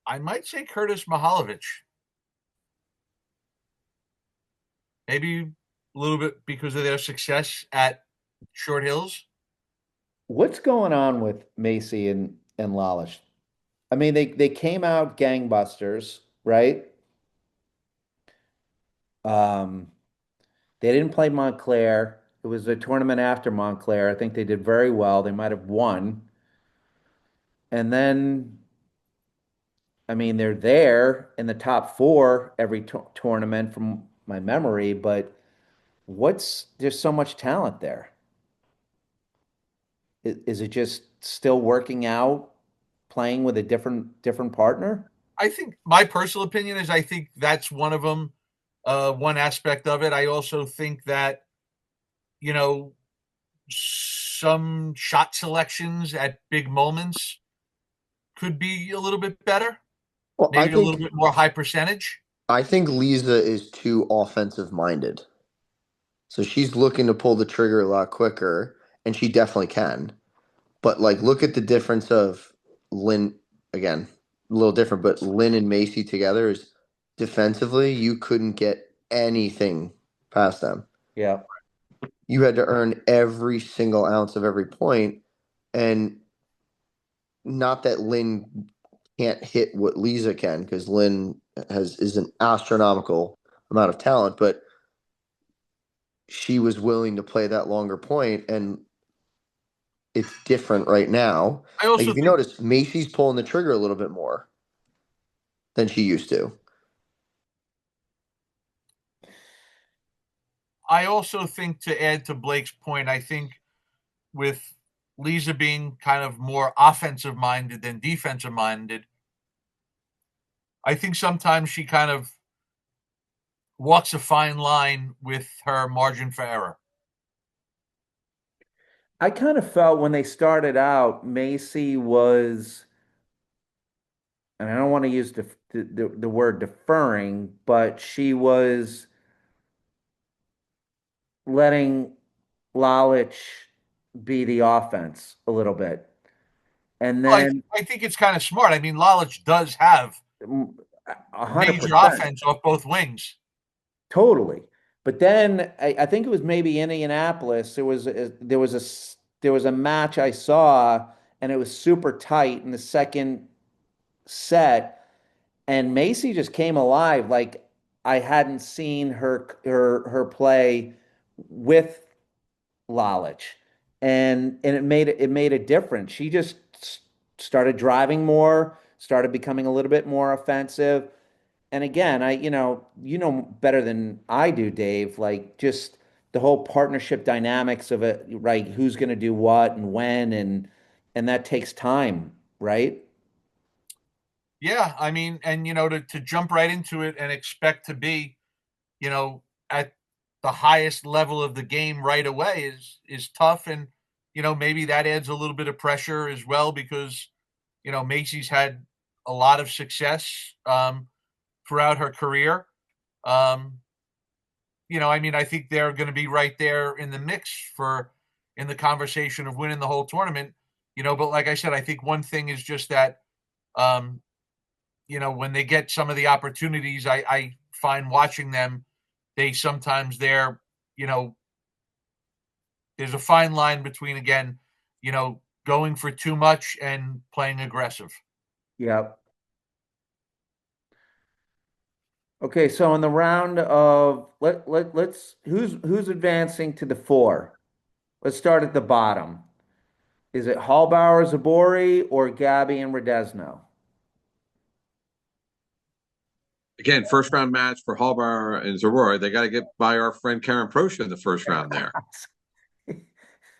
[SPEAKER 3] I might say Curtis Mihaljevic. Maybe a little bit because of their success at Short Hills.
[SPEAKER 1] What's going on with Macy and Lalish? I mean, they came out gangbusters, right? Um, they didn't play Montclair. It was a tournament after Montclair. I think they did very well. They might have won. And then, I mean, they're there in the top four every tournament from my memory, but there's so much talent there. Is it just still working out, playing with a different partner?
[SPEAKER 3] I think my personal opinion is I think that's one of them, one aspect of it. I also think that, you know, some shot selections at big moments could be a little bit better,
[SPEAKER 4] Well,
[SPEAKER 3] maybe a little bit more high percentage.
[SPEAKER 4] I think Lisa is too offensive minded. So she's looking to pull the trigger a lot quicker, and she definitely can. But like, look at the difference of Lynn again, a little different, but Lynn and Macy together is defensively, you couldn't get anything past them.
[SPEAKER 1] Yeah.
[SPEAKER 4] You had to earn every single ounce of every point, and not that Lynn can't hit what Lisa can, because Lynn is an astronomical amount of talent, but she was willing to play that longer point, and it's different right now.
[SPEAKER 3] I
[SPEAKER 4] Like
[SPEAKER 3] also
[SPEAKER 4] if you
[SPEAKER 3] think
[SPEAKER 4] notice, Macy's pulling the trigger a little bit more than she used to.
[SPEAKER 3] to add to Blake's point, I think with Lisa being kind of more offensive minded than defensive minded, I think sometimes she kind of walks a fine line with her margin for error.
[SPEAKER 1] I kind of felt when they started out, Macy was, and I don't want to use the word deferring, but she was letting Lalich be the offense a little bit. And
[SPEAKER 3] Well,
[SPEAKER 1] then
[SPEAKER 3] I think it's kind of smart. I mean, Lalich does have major
[SPEAKER 1] 100%,
[SPEAKER 3] offense off both wings.
[SPEAKER 1] totally. But then I think it was maybe Indianapolis. There was a match I saw, and it was super tight in the second set, and Macy just came alive like I hadn't seen her play with Lalich, and it made a difference. She just started driving more, started becoming a little bit more offensive. And again, you know better than I do, Dave, like just the whole partnership dynamics of it, right? Who's going to do what and when, and and that takes time, right?
[SPEAKER 3] Yeah, I mean, and to jump right into it and expect to be, at the highest level of the game right away is tough, and maybe that adds a little bit of pressure as well because Macy's had a lot of success throughout her career. Um, I mean, I think they're going to be right there in the mix in the conversation of winning the whole tournament. But like I said, I think one thing is just that um, when they get some of the opportunities, I find watching them, they sometimes you know, there's a fine line between, again, going for too much and playing aggressive.
[SPEAKER 1] Yep. Okay, so in the round of let's who's advancing to the four? Let's start at the bottom. Is it Hallbauer, Zabori, or Gabby and Redesno?
[SPEAKER 2] Again, first round match for Hallbauer and Zarora. They got to get by our friend Karen Prosha in the first round there.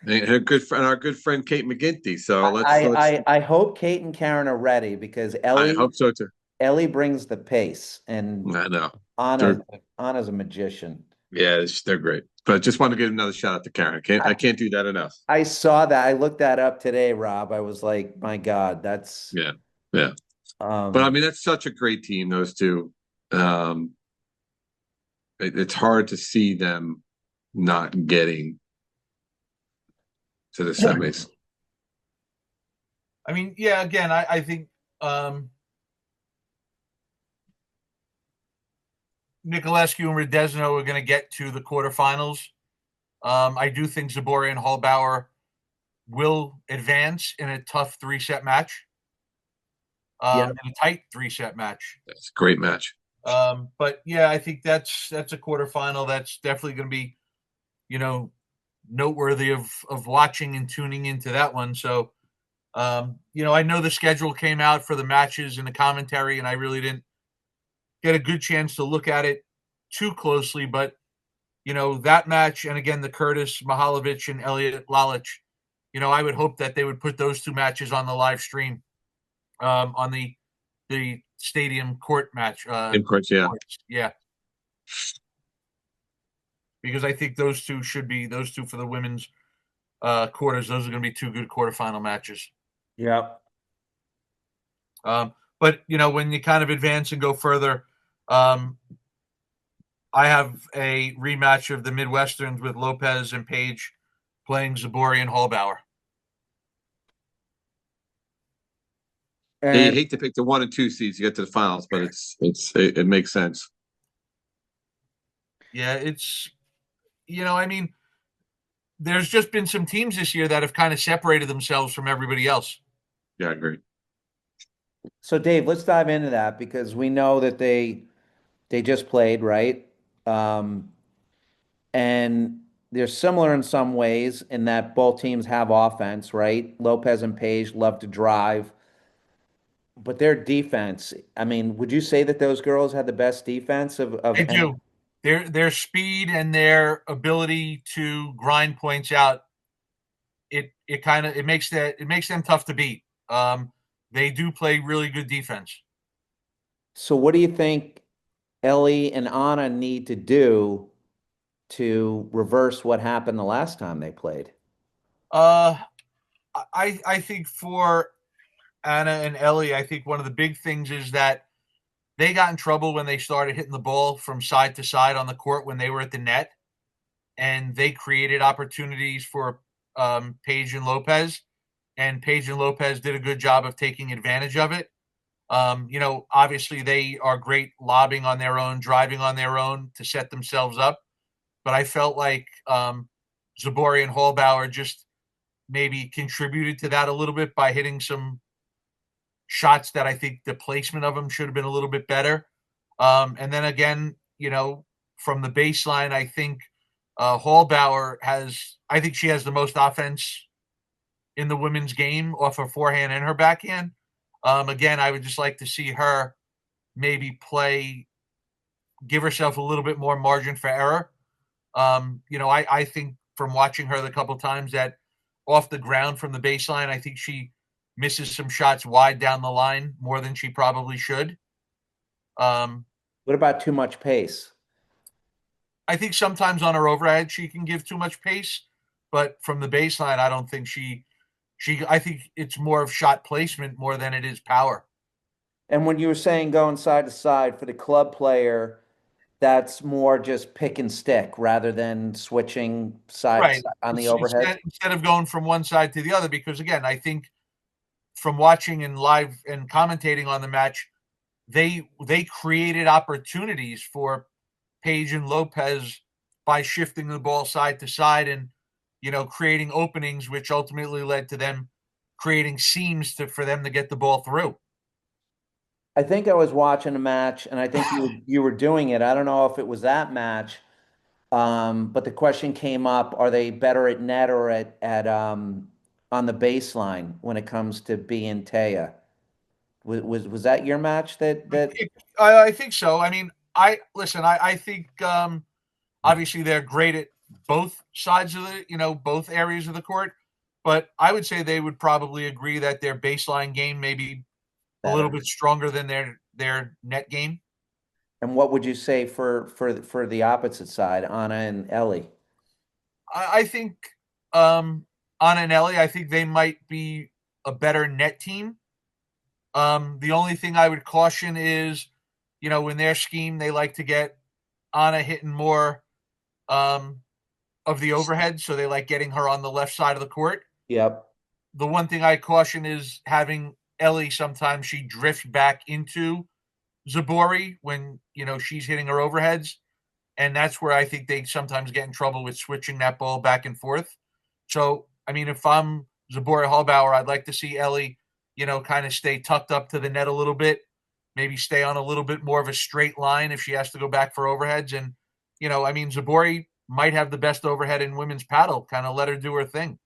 [SPEAKER 2] And our good friend Kate McGinty. So
[SPEAKER 1] I hope Kate and Karen are ready because
[SPEAKER 2] I hope so too.
[SPEAKER 1] Ellie brings the pace, and
[SPEAKER 2] I know.
[SPEAKER 1] Anna's a magician.
[SPEAKER 2] Yeah, they're great. But just want to give another shout out to Karen. I can't do that enough.
[SPEAKER 1] I saw that. I looked that up today, Rob. I was like, my God, that's
[SPEAKER 2] yeah. But I mean, that's such a great team, those two. It's hard to see them not getting to the semis.
[SPEAKER 3] I mean, yeah, again, I think Nicolescu and Redesno are going to get to the quarterfinals. I do think Zabori and Hallbauer will advance in a tough 3-set match, in a tight 3-set match.
[SPEAKER 2] That's a great match.
[SPEAKER 3] But yeah, I think that's a quarterfinal. That's definitely going to be, noteworthy of watching and tuning into that one. So, I know the schedule came out for the matches and the commentary, and I really didn't get a good chance to look at it too closely. But, that match, and again, the Curtis Mihalovic and Elliot Lalich, I would hope that they would put those two matches on the live stream, on the stadium court match.
[SPEAKER 2] In courts, yeah.
[SPEAKER 3] Yeah. Because I think those two for the women's quarters. Those are going to be two good quarterfinal matches.
[SPEAKER 1] Yep.
[SPEAKER 3] But when you kind of advance and go further, I have a rematch of the Midwesterns with Lopez and Page playing Zabori and Hallbauer.
[SPEAKER 2] And you hate to pick the 1 and 2 seeds to get to the finals, but it makes sense.
[SPEAKER 3] Yeah, I mean, there's just been some teams this year that have kind of separated themselves from everybody else.
[SPEAKER 2] Yeah, I agree.
[SPEAKER 1] So Dave, let's dive into that because we know that they just played, right? And they're similar in some ways in that both teams have offense, right? Lopez and Page love to drive, but their defense, I mean, would you say that those girls had the best defense of
[SPEAKER 3] They do. Their speed and their ability to grind points out, it makes them tough to beat. They do play really good defense.
[SPEAKER 1] So what do you think Ellie and Anna need to do to reverse what happened the last time they played?
[SPEAKER 3] I think for Anna and Ellie, I think one of the big things is that they got in trouble when they started hitting the ball from side to side on the court when they were at the net, and they created opportunities for Paige and Lopez, and Paige and Lopez did a good job of taking advantage of it. Obviously they are great lobbing on their own, driving on their own to set themselves up, but I felt like Zabori and Hallbauer just maybe contributed to that a little bit by hitting some shots that I think the placement of them should have been a little bit better. And then again, from the baseline, I think Hallbauer I think she has the most offense in the women's game off her forehand and her backhand. Again, I would just like to see her maybe give herself a little bit more margin for error. I think from watching her the couple times that off the ground from the baseline. I think she misses some shots wide down the line more than she probably should.
[SPEAKER 1] What about too much pace?
[SPEAKER 3] I think sometimes on her overhead she can give too much pace, but from the baseline, I don't think she. I think it's more of shot placement more than it is power.
[SPEAKER 1] And when you were saying going side to side for the club player, that's more just pick and stick rather than switching sides
[SPEAKER 3] Right.
[SPEAKER 1] on the overhead.
[SPEAKER 3] Instead of going from one side to the other, because again, I think from watching and live and commentating on the match, they created opportunities for Paige and Lopez by shifting the ball side to side and creating openings, which ultimately led to them creating seams for them to get the ball through.
[SPEAKER 1] I think I was watching a match, and I think you were doing it. I don't know if it was that match, but the question came up: are they better at net or at on the baseline when it comes to B and Taya? Was that your match that?
[SPEAKER 3] I think so. I mean, I think obviously they're great at both sides of both areas of the court, but I would say they would probably agree that their baseline game may be a little bit stronger than their net game.
[SPEAKER 1] And what would you say for the opposite side, Anna and Ellie?
[SPEAKER 3] I think Anna and Ellie, I think they might be a better net team. The only thing I would caution is, in their scheme, they like to get Anna hitting more of the overhead, so they like getting her on the left side of the court.
[SPEAKER 1] Yep.
[SPEAKER 3] The one thing I caution is having Ellie, sometimes she drifts back into Zabori when, she's hitting her overheads. And that's where I think they sometimes get in trouble with switching that ball back and forth. So, I mean, if I'm Zabori Hallbauer, I'd like to see Ellie, kind of stay tucked up to the net a little bit, maybe stay on a little bit more of a straight line if she has to go back for overheads. And, I mean, Zabori might have the best overhead in women's paddle, kind of let her do her thing.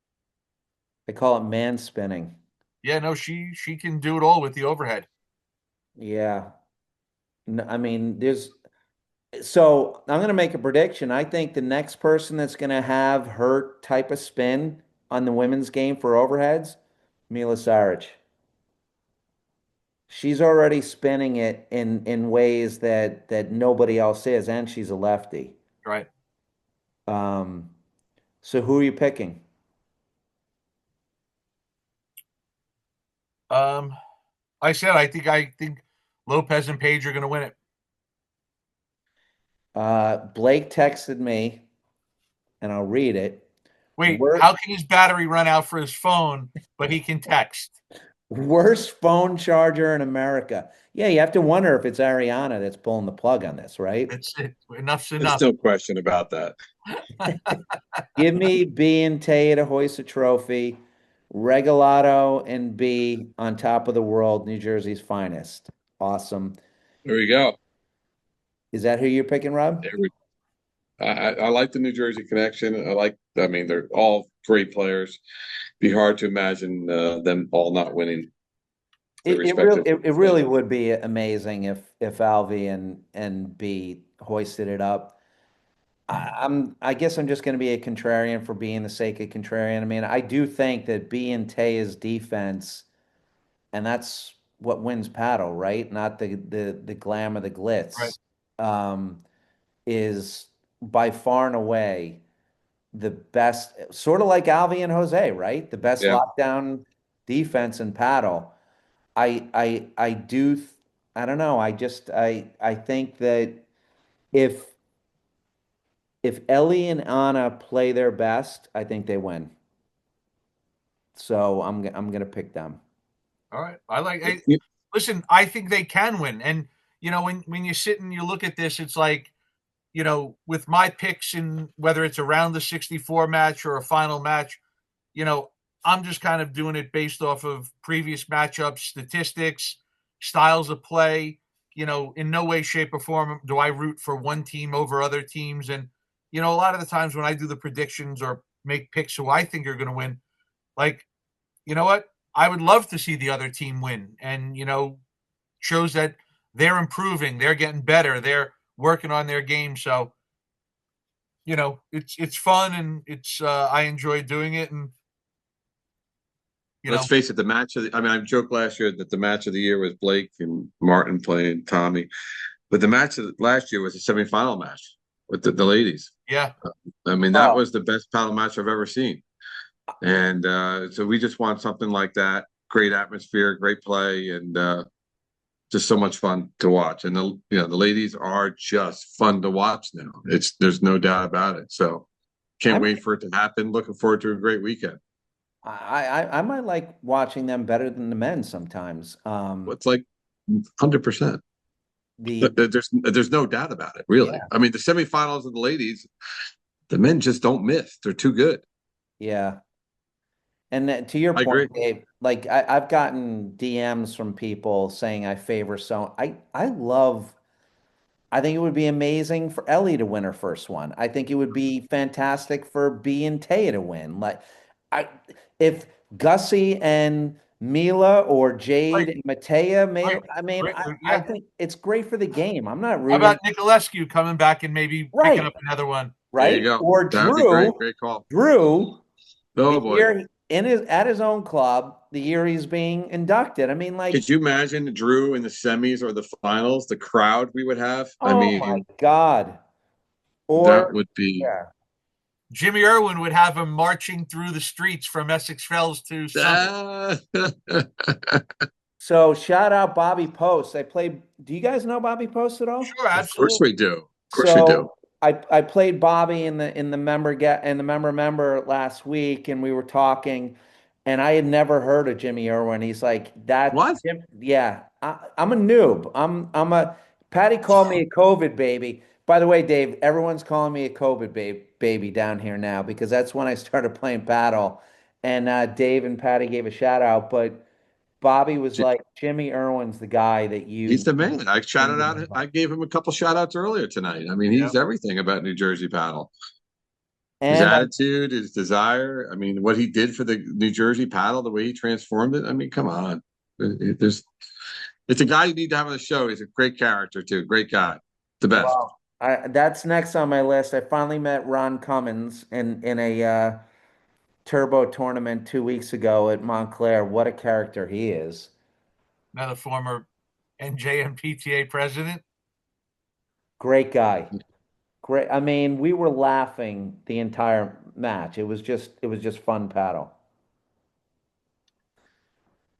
[SPEAKER 1] They call it man spinning.
[SPEAKER 3] Yeah, no, she can do it all with the overhead.
[SPEAKER 1] Yeah. No, I mean, so I'm going to make a prediction. I think the next person that's going to have her type of spin on the women's game for overheads, Mila Saric. She's already spinning it in ways that nobody else is, and she's a lefty.
[SPEAKER 3] Right.
[SPEAKER 1] So who are you picking?
[SPEAKER 3] I think Lopez and Page are going to win it.
[SPEAKER 1] Blake texted me, and I'll read it.
[SPEAKER 3] Wait, how can his battery run out for his phone, but he can text?
[SPEAKER 1] Worst phone charger in America. Yeah, you have to wonder if it's Ariana that's pulling the plug on this, right?
[SPEAKER 3] That's it. Enough's enough.
[SPEAKER 2] There's no question about that.
[SPEAKER 1] Give me B and Taya to hoist a trophy. Regalado and B on top of the world, New Jersey's finest. Awesome.
[SPEAKER 2] There you go.
[SPEAKER 1] Is that who you're picking, Rob?
[SPEAKER 2] I like the New Jersey connection. I mean, they're all great players. Be hard to imagine them all not winning.
[SPEAKER 1] It really would be amazing if Alvy and B hoisted it up. I guess I'm just going to be a contrarian for being the sake of contrarian. I mean, I do think that B and Taya's defense, and that's what wins paddle, right? Not the glam or the glitz.
[SPEAKER 3] Right.
[SPEAKER 1] Is by far and away the best, sort of like Alvy and Jose, right? The best lockdown defense in paddle. I do, I don't know. I think that if Ellie and Anna play their best, I think they win. So I'm gonna pick them.
[SPEAKER 3] All right. Listen, I think they can win. And when you sit and you look at this, it's like, with my picks in whether it's around the 64 match or a final match, I'm just kind of doing it based off of previous matchups, statistics, styles of play. In no way, shape, or form do I root for one team over other teams. And, a lot of the times when I do the predictions or make picks who I think are going to win, like, you know what? I would love to see the other team win. And, shows that they're improving, they're getting better, they're working on their game. So, it's fun and it's I enjoy doing it. And
[SPEAKER 2] Let's face it, I joked last year that the match of the year was Blake and Martin playing Tommy, but the match of last year was a semifinal match with the ladies.
[SPEAKER 3] Yeah.
[SPEAKER 2] That was the best paddle match I've ever seen. And so we just want something like that. Great atmosphere, great play, and just so much fun to watch. And the ladies are just fun to watch now. There's no doubt about it. So can't wait for it to happen. Looking forward to a great weekend.
[SPEAKER 1] I might like watching them better than the men sometimes.
[SPEAKER 2] It's like 100%. There's no doubt about it, really.
[SPEAKER 1] Yeah.
[SPEAKER 2] I mean, the semifinals of the ladies, the men just don't miss. They're too good.
[SPEAKER 1] Yeah. And to your point, Dave, like I've gotten DMs from people saying I favor I think it would be amazing for Ellie to win her first one. I think it would be fantastic for B and Taya to win. If Gussie and Mila or Jade and Matea made, I think it's great for the game. I'm not rooting.
[SPEAKER 3] How about Nicolescu coming back and maybe picking up another one?
[SPEAKER 1] Right.
[SPEAKER 2] There you go.
[SPEAKER 1] Or
[SPEAKER 2] Drew. Great call.
[SPEAKER 1] Drew.
[SPEAKER 2] Oh boy.
[SPEAKER 1] At his own club, the year he's being inducted.
[SPEAKER 2] Could you imagine Drew in the semis or the finals, the crowd we would have?
[SPEAKER 1] My God.
[SPEAKER 2] That would be.
[SPEAKER 1] Yeah.
[SPEAKER 3] Jimmy Irwin would have him marching through the streets from Essex Fells to Summit.
[SPEAKER 1] So shout out Bobby Post. Do you guys know Bobby Post at all?
[SPEAKER 3] Sure, absolutely.
[SPEAKER 2] Of course we do. Of course we do.
[SPEAKER 1] I played Bobby in the member last week, and we were talking, and I had never heard of Jimmy Irwin. He's like, that.
[SPEAKER 2] What?
[SPEAKER 1] Yeah, I'm a noob. Patty called me a COVID baby. By the way, Dave, everyone's calling me a COVID baby down here now because that's when I started playing paddle. And Dave and Patty gave a shout out, but Bobby was like, Jimmy Irwin's the guy that you.
[SPEAKER 2] He's the man. I shouted out. I gave him a couple shout outs earlier tonight. He's everything about New Jersey paddle. His attitude, his desire. What he did for the New Jersey paddle, the way he transformed it. Come on. It's a guy you need to have on the show. He's a great character too. Great guy. The best.
[SPEAKER 1] Wow. That's next on my list. I finally met Ron Cummins in a turbo tournament 2 weeks ago at Montclair. What a character he is.
[SPEAKER 3] Another former NJMPTA president.
[SPEAKER 1] Great guy. Great. We were laughing the entire match. It was just fun paddle.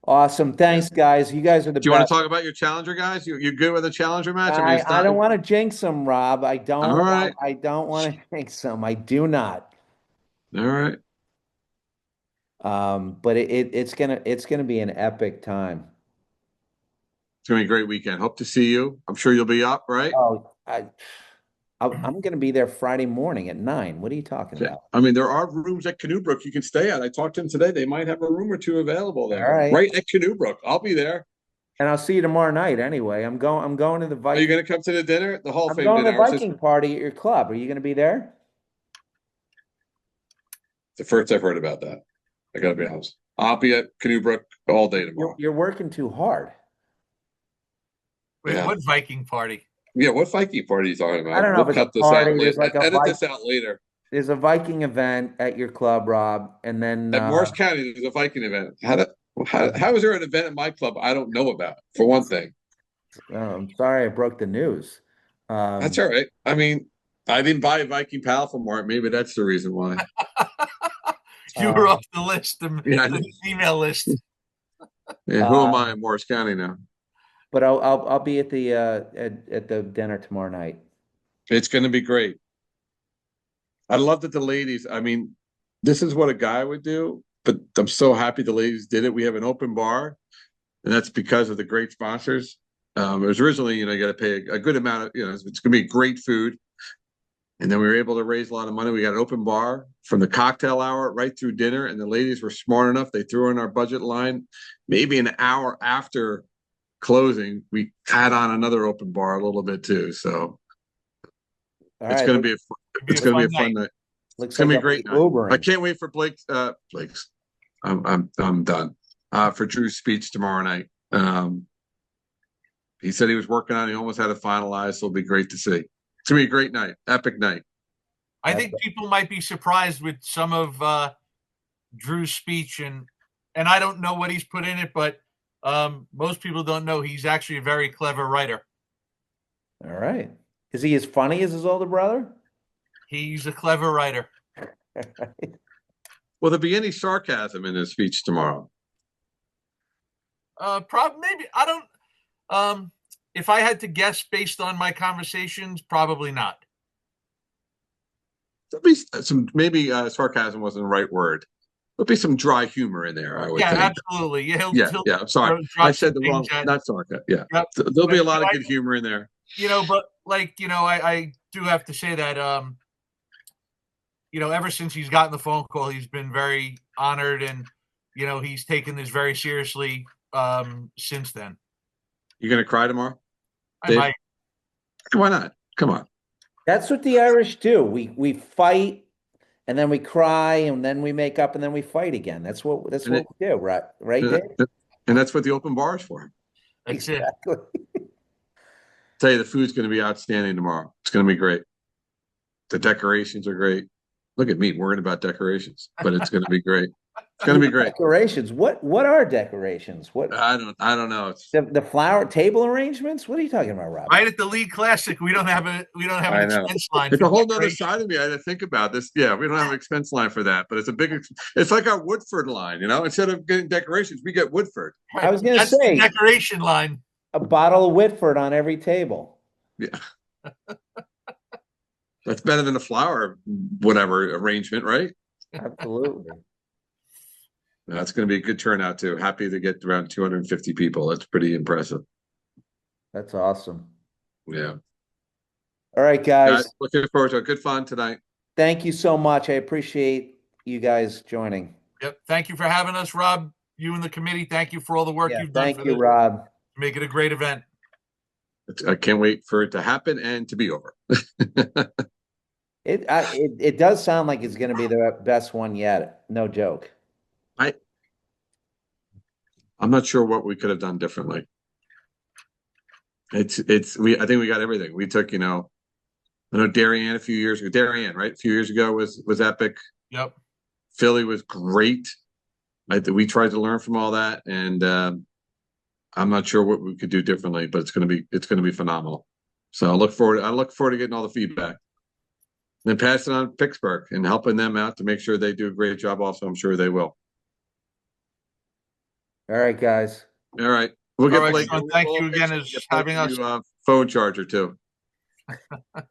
[SPEAKER 1] Awesome. Thanks, guys. You guys are the best.
[SPEAKER 2] Do you want to talk about your challenger guys? You good with the challenger match?
[SPEAKER 1] I don't want to jinx them, Rob. I don't.
[SPEAKER 2] All right.
[SPEAKER 1] I don't want to jinx them. I do not.
[SPEAKER 2] All right.
[SPEAKER 1] But it's gonna be an epic time.
[SPEAKER 2] It's gonna be a great weekend. Hope to see you. I'm sure you'll be up, right?
[SPEAKER 1] Oh, I'm gonna be there Friday morning at 9. What are you talking about?
[SPEAKER 2] There are rooms at Canoe Brook you can stay at. I talked to them today. They might have a room or two available there.
[SPEAKER 1] All right.
[SPEAKER 2] Right at Canoe Brook. I'll be there.
[SPEAKER 1] And I'll see you tomorrow night anday. I'm going to the Viking.
[SPEAKER 2] Are you gonna come to the dinner? The Hall of Fame
[SPEAKER 1] dinner? I'm going
[SPEAKER 2] dinner.
[SPEAKER 1] to the Viking party at your club. Are you gonna be there?
[SPEAKER 2] It's the first I've heard about that. I gotta be honest. I'll be at Canoe Brook all day tomorrow.
[SPEAKER 1] You're working too hard.
[SPEAKER 3] Wait, what Viking party?
[SPEAKER 2] Yeah, what Viking party are you talking about?
[SPEAKER 1] I don't know if it's a party. There's like
[SPEAKER 2] edit this out later.
[SPEAKER 1] There's a Viking event at your club, Rob, and then
[SPEAKER 2] at Morris County there's a Viking event. How is there an event at my club I don't know about? For one thing.
[SPEAKER 1] I'm sorry I broke the news.
[SPEAKER 2] That's all right. I didn't buy a Viking paddle from Mark. Maybe that's the reason why.
[SPEAKER 3] You were off the list, the email list.
[SPEAKER 2] Yeah, who am I in Morris County now?
[SPEAKER 1] But I'll be at the dinner tomorrow night.
[SPEAKER 2] It's going to be great. I love that the ladies. This is what a guy would do, but I'm so happy the ladies did it. We have an open bar, and that's because of the great sponsors. It was originally, you got to pay a good amount of, it's going to be great food. And then we were able to raise a lot of money. We got an open bar from the cocktail hour right through dinner. And the ladies were smart enough. They threw in our budget line. Maybe an hour after closing, we had on another open bar a little bit too. So it's going to be a fun night. It's going to be a great night. I can't wait for Blake's. I'm done. For Drew's speech tomorrow night. He said he was working on it. He almost had it finalized. So it'll be great to see. It's going to be a great night. Epic night.
[SPEAKER 3] I think people might be surprised with some of Drew's speech and and I don't know what he's put in it, but most people don't know he's actually a very clever writer.
[SPEAKER 1] All right. Is he as funny as his older brother?
[SPEAKER 3] He's a clever writer.
[SPEAKER 2] Will there be any sarcasm in his speech tomorrow?
[SPEAKER 3] Maybe I don't. If I had to guess based on my conversations, probably not.
[SPEAKER 2] There'll be some, maybe sarcasm wasn't the right word. There'll be some dry humor in there, I would think.
[SPEAKER 3] Absolutely. Yeah,
[SPEAKER 2] yeah. I'm sorry, I said the wrong. Not sarcasm. Yeah,
[SPEAKER 3] yep.
[SPEAKER 2] There'll be a lot of good humor in there.
[SPEAKER 3] But I do have to say that ever since he's gotten the phone call, he's been very honored, and he's taken this very seriously since then.
[SPEAKER 2] You gonna cry tomorrow?
[SPEAKER 3] I might.
[SPEAKER 2] Why not? Come on.
[SPEAKER 1] That's what the Irish do. We fight, and then we cry, and then we make up, and then we fight again. That's what we do, right? Right, Dave?
[SPEAKER 2] And that's what the open bar is for.
[SPEAKER 3] That's
[SPEAKER 1] exactly.
[SPEAKER 2] Tell you, the food's going to be outstanding tomorrow. It's going to be great. The decorations are great. Look at me worrying about decorations, but it's going to be great. It's going to be great.
[SPEAKER 1] Decorations. What are decorations? What
[SPEAKER 2] I don't know. It's
[SPEAKER 1] the flower table arrangements? What are you talking about, Rob?
[SPEAKER 3] Right at the League Classic, we don't have an expense line.
[SPEAKER 2] It's a whole other side of me. I had to think about this. Yeah, we don't have an expense line for that, but it's like our Woodford line, Instead of getting decorations, we get Woodford.
[SPEAKER 1] I was going to say
[SPEAKER 3] the decoration line.
[SPEAKER 1] A bottle of Whitford on every table.
[SPEAKER 2] Yeah. That's better than a flower, whatever arrangement, right?
[SPEAKER 1] Absolutely.
[SPEAKER 2] That's going to be a good turnout too. Happy to get around 250 people. That's pretty impressive.
[SPEAKER 1] That's awesome.
[SPEAKER 2] Yeah.
[SPEAKER 1] All right, guys.
[SPEAKER 2] Looking forward to it. Good fun tonight.
[SPEAKER 1] Thank you so much. I appreciate you guys joining.
[SPEAKER 3] Yep. Thank you for having us, Rob. You and the committee. Thank you for all the work you've done.
[SPEAKER 1] Thank you, Rob.
[SPEAKER 3] Make it a great event.
[SPEAKER 2] I can't wait for it to happen and to be over.
[SPEAKER 1] It does sound like it's going to be the best one yet. No joke.
[SPEAKER 2] I'm not sure what we could have done differently. I think we got everything. We took, I know Darien a few years ago. Darien, right? A few years ago was epic.
[SPEAKER 3] Yep.
[SPEAKER 2] Philly was great. We tried to learn from all that, and I'm not sure what we could do differently, but it's going to be phenomenal. So I look forward to getting all the feedback, and then passing on Pittsburgh and helping them out to make sure they do a great job. Also, I'm sure they will.
[SPEAKER 1] All right, guys.
[SPEAKER 2] All right. We'll get Blake.
[SPEAKER 3] Sean, thank you again as having us.
[SPEAKER 2] Phone charger too.
[SPEAKER 1] All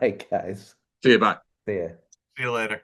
[SPEAKER 1] right, guys.
[SPEAKER 2] See you. Bye.
[SPEAKER 1] See ya.
[SPEAKER 3] See you later.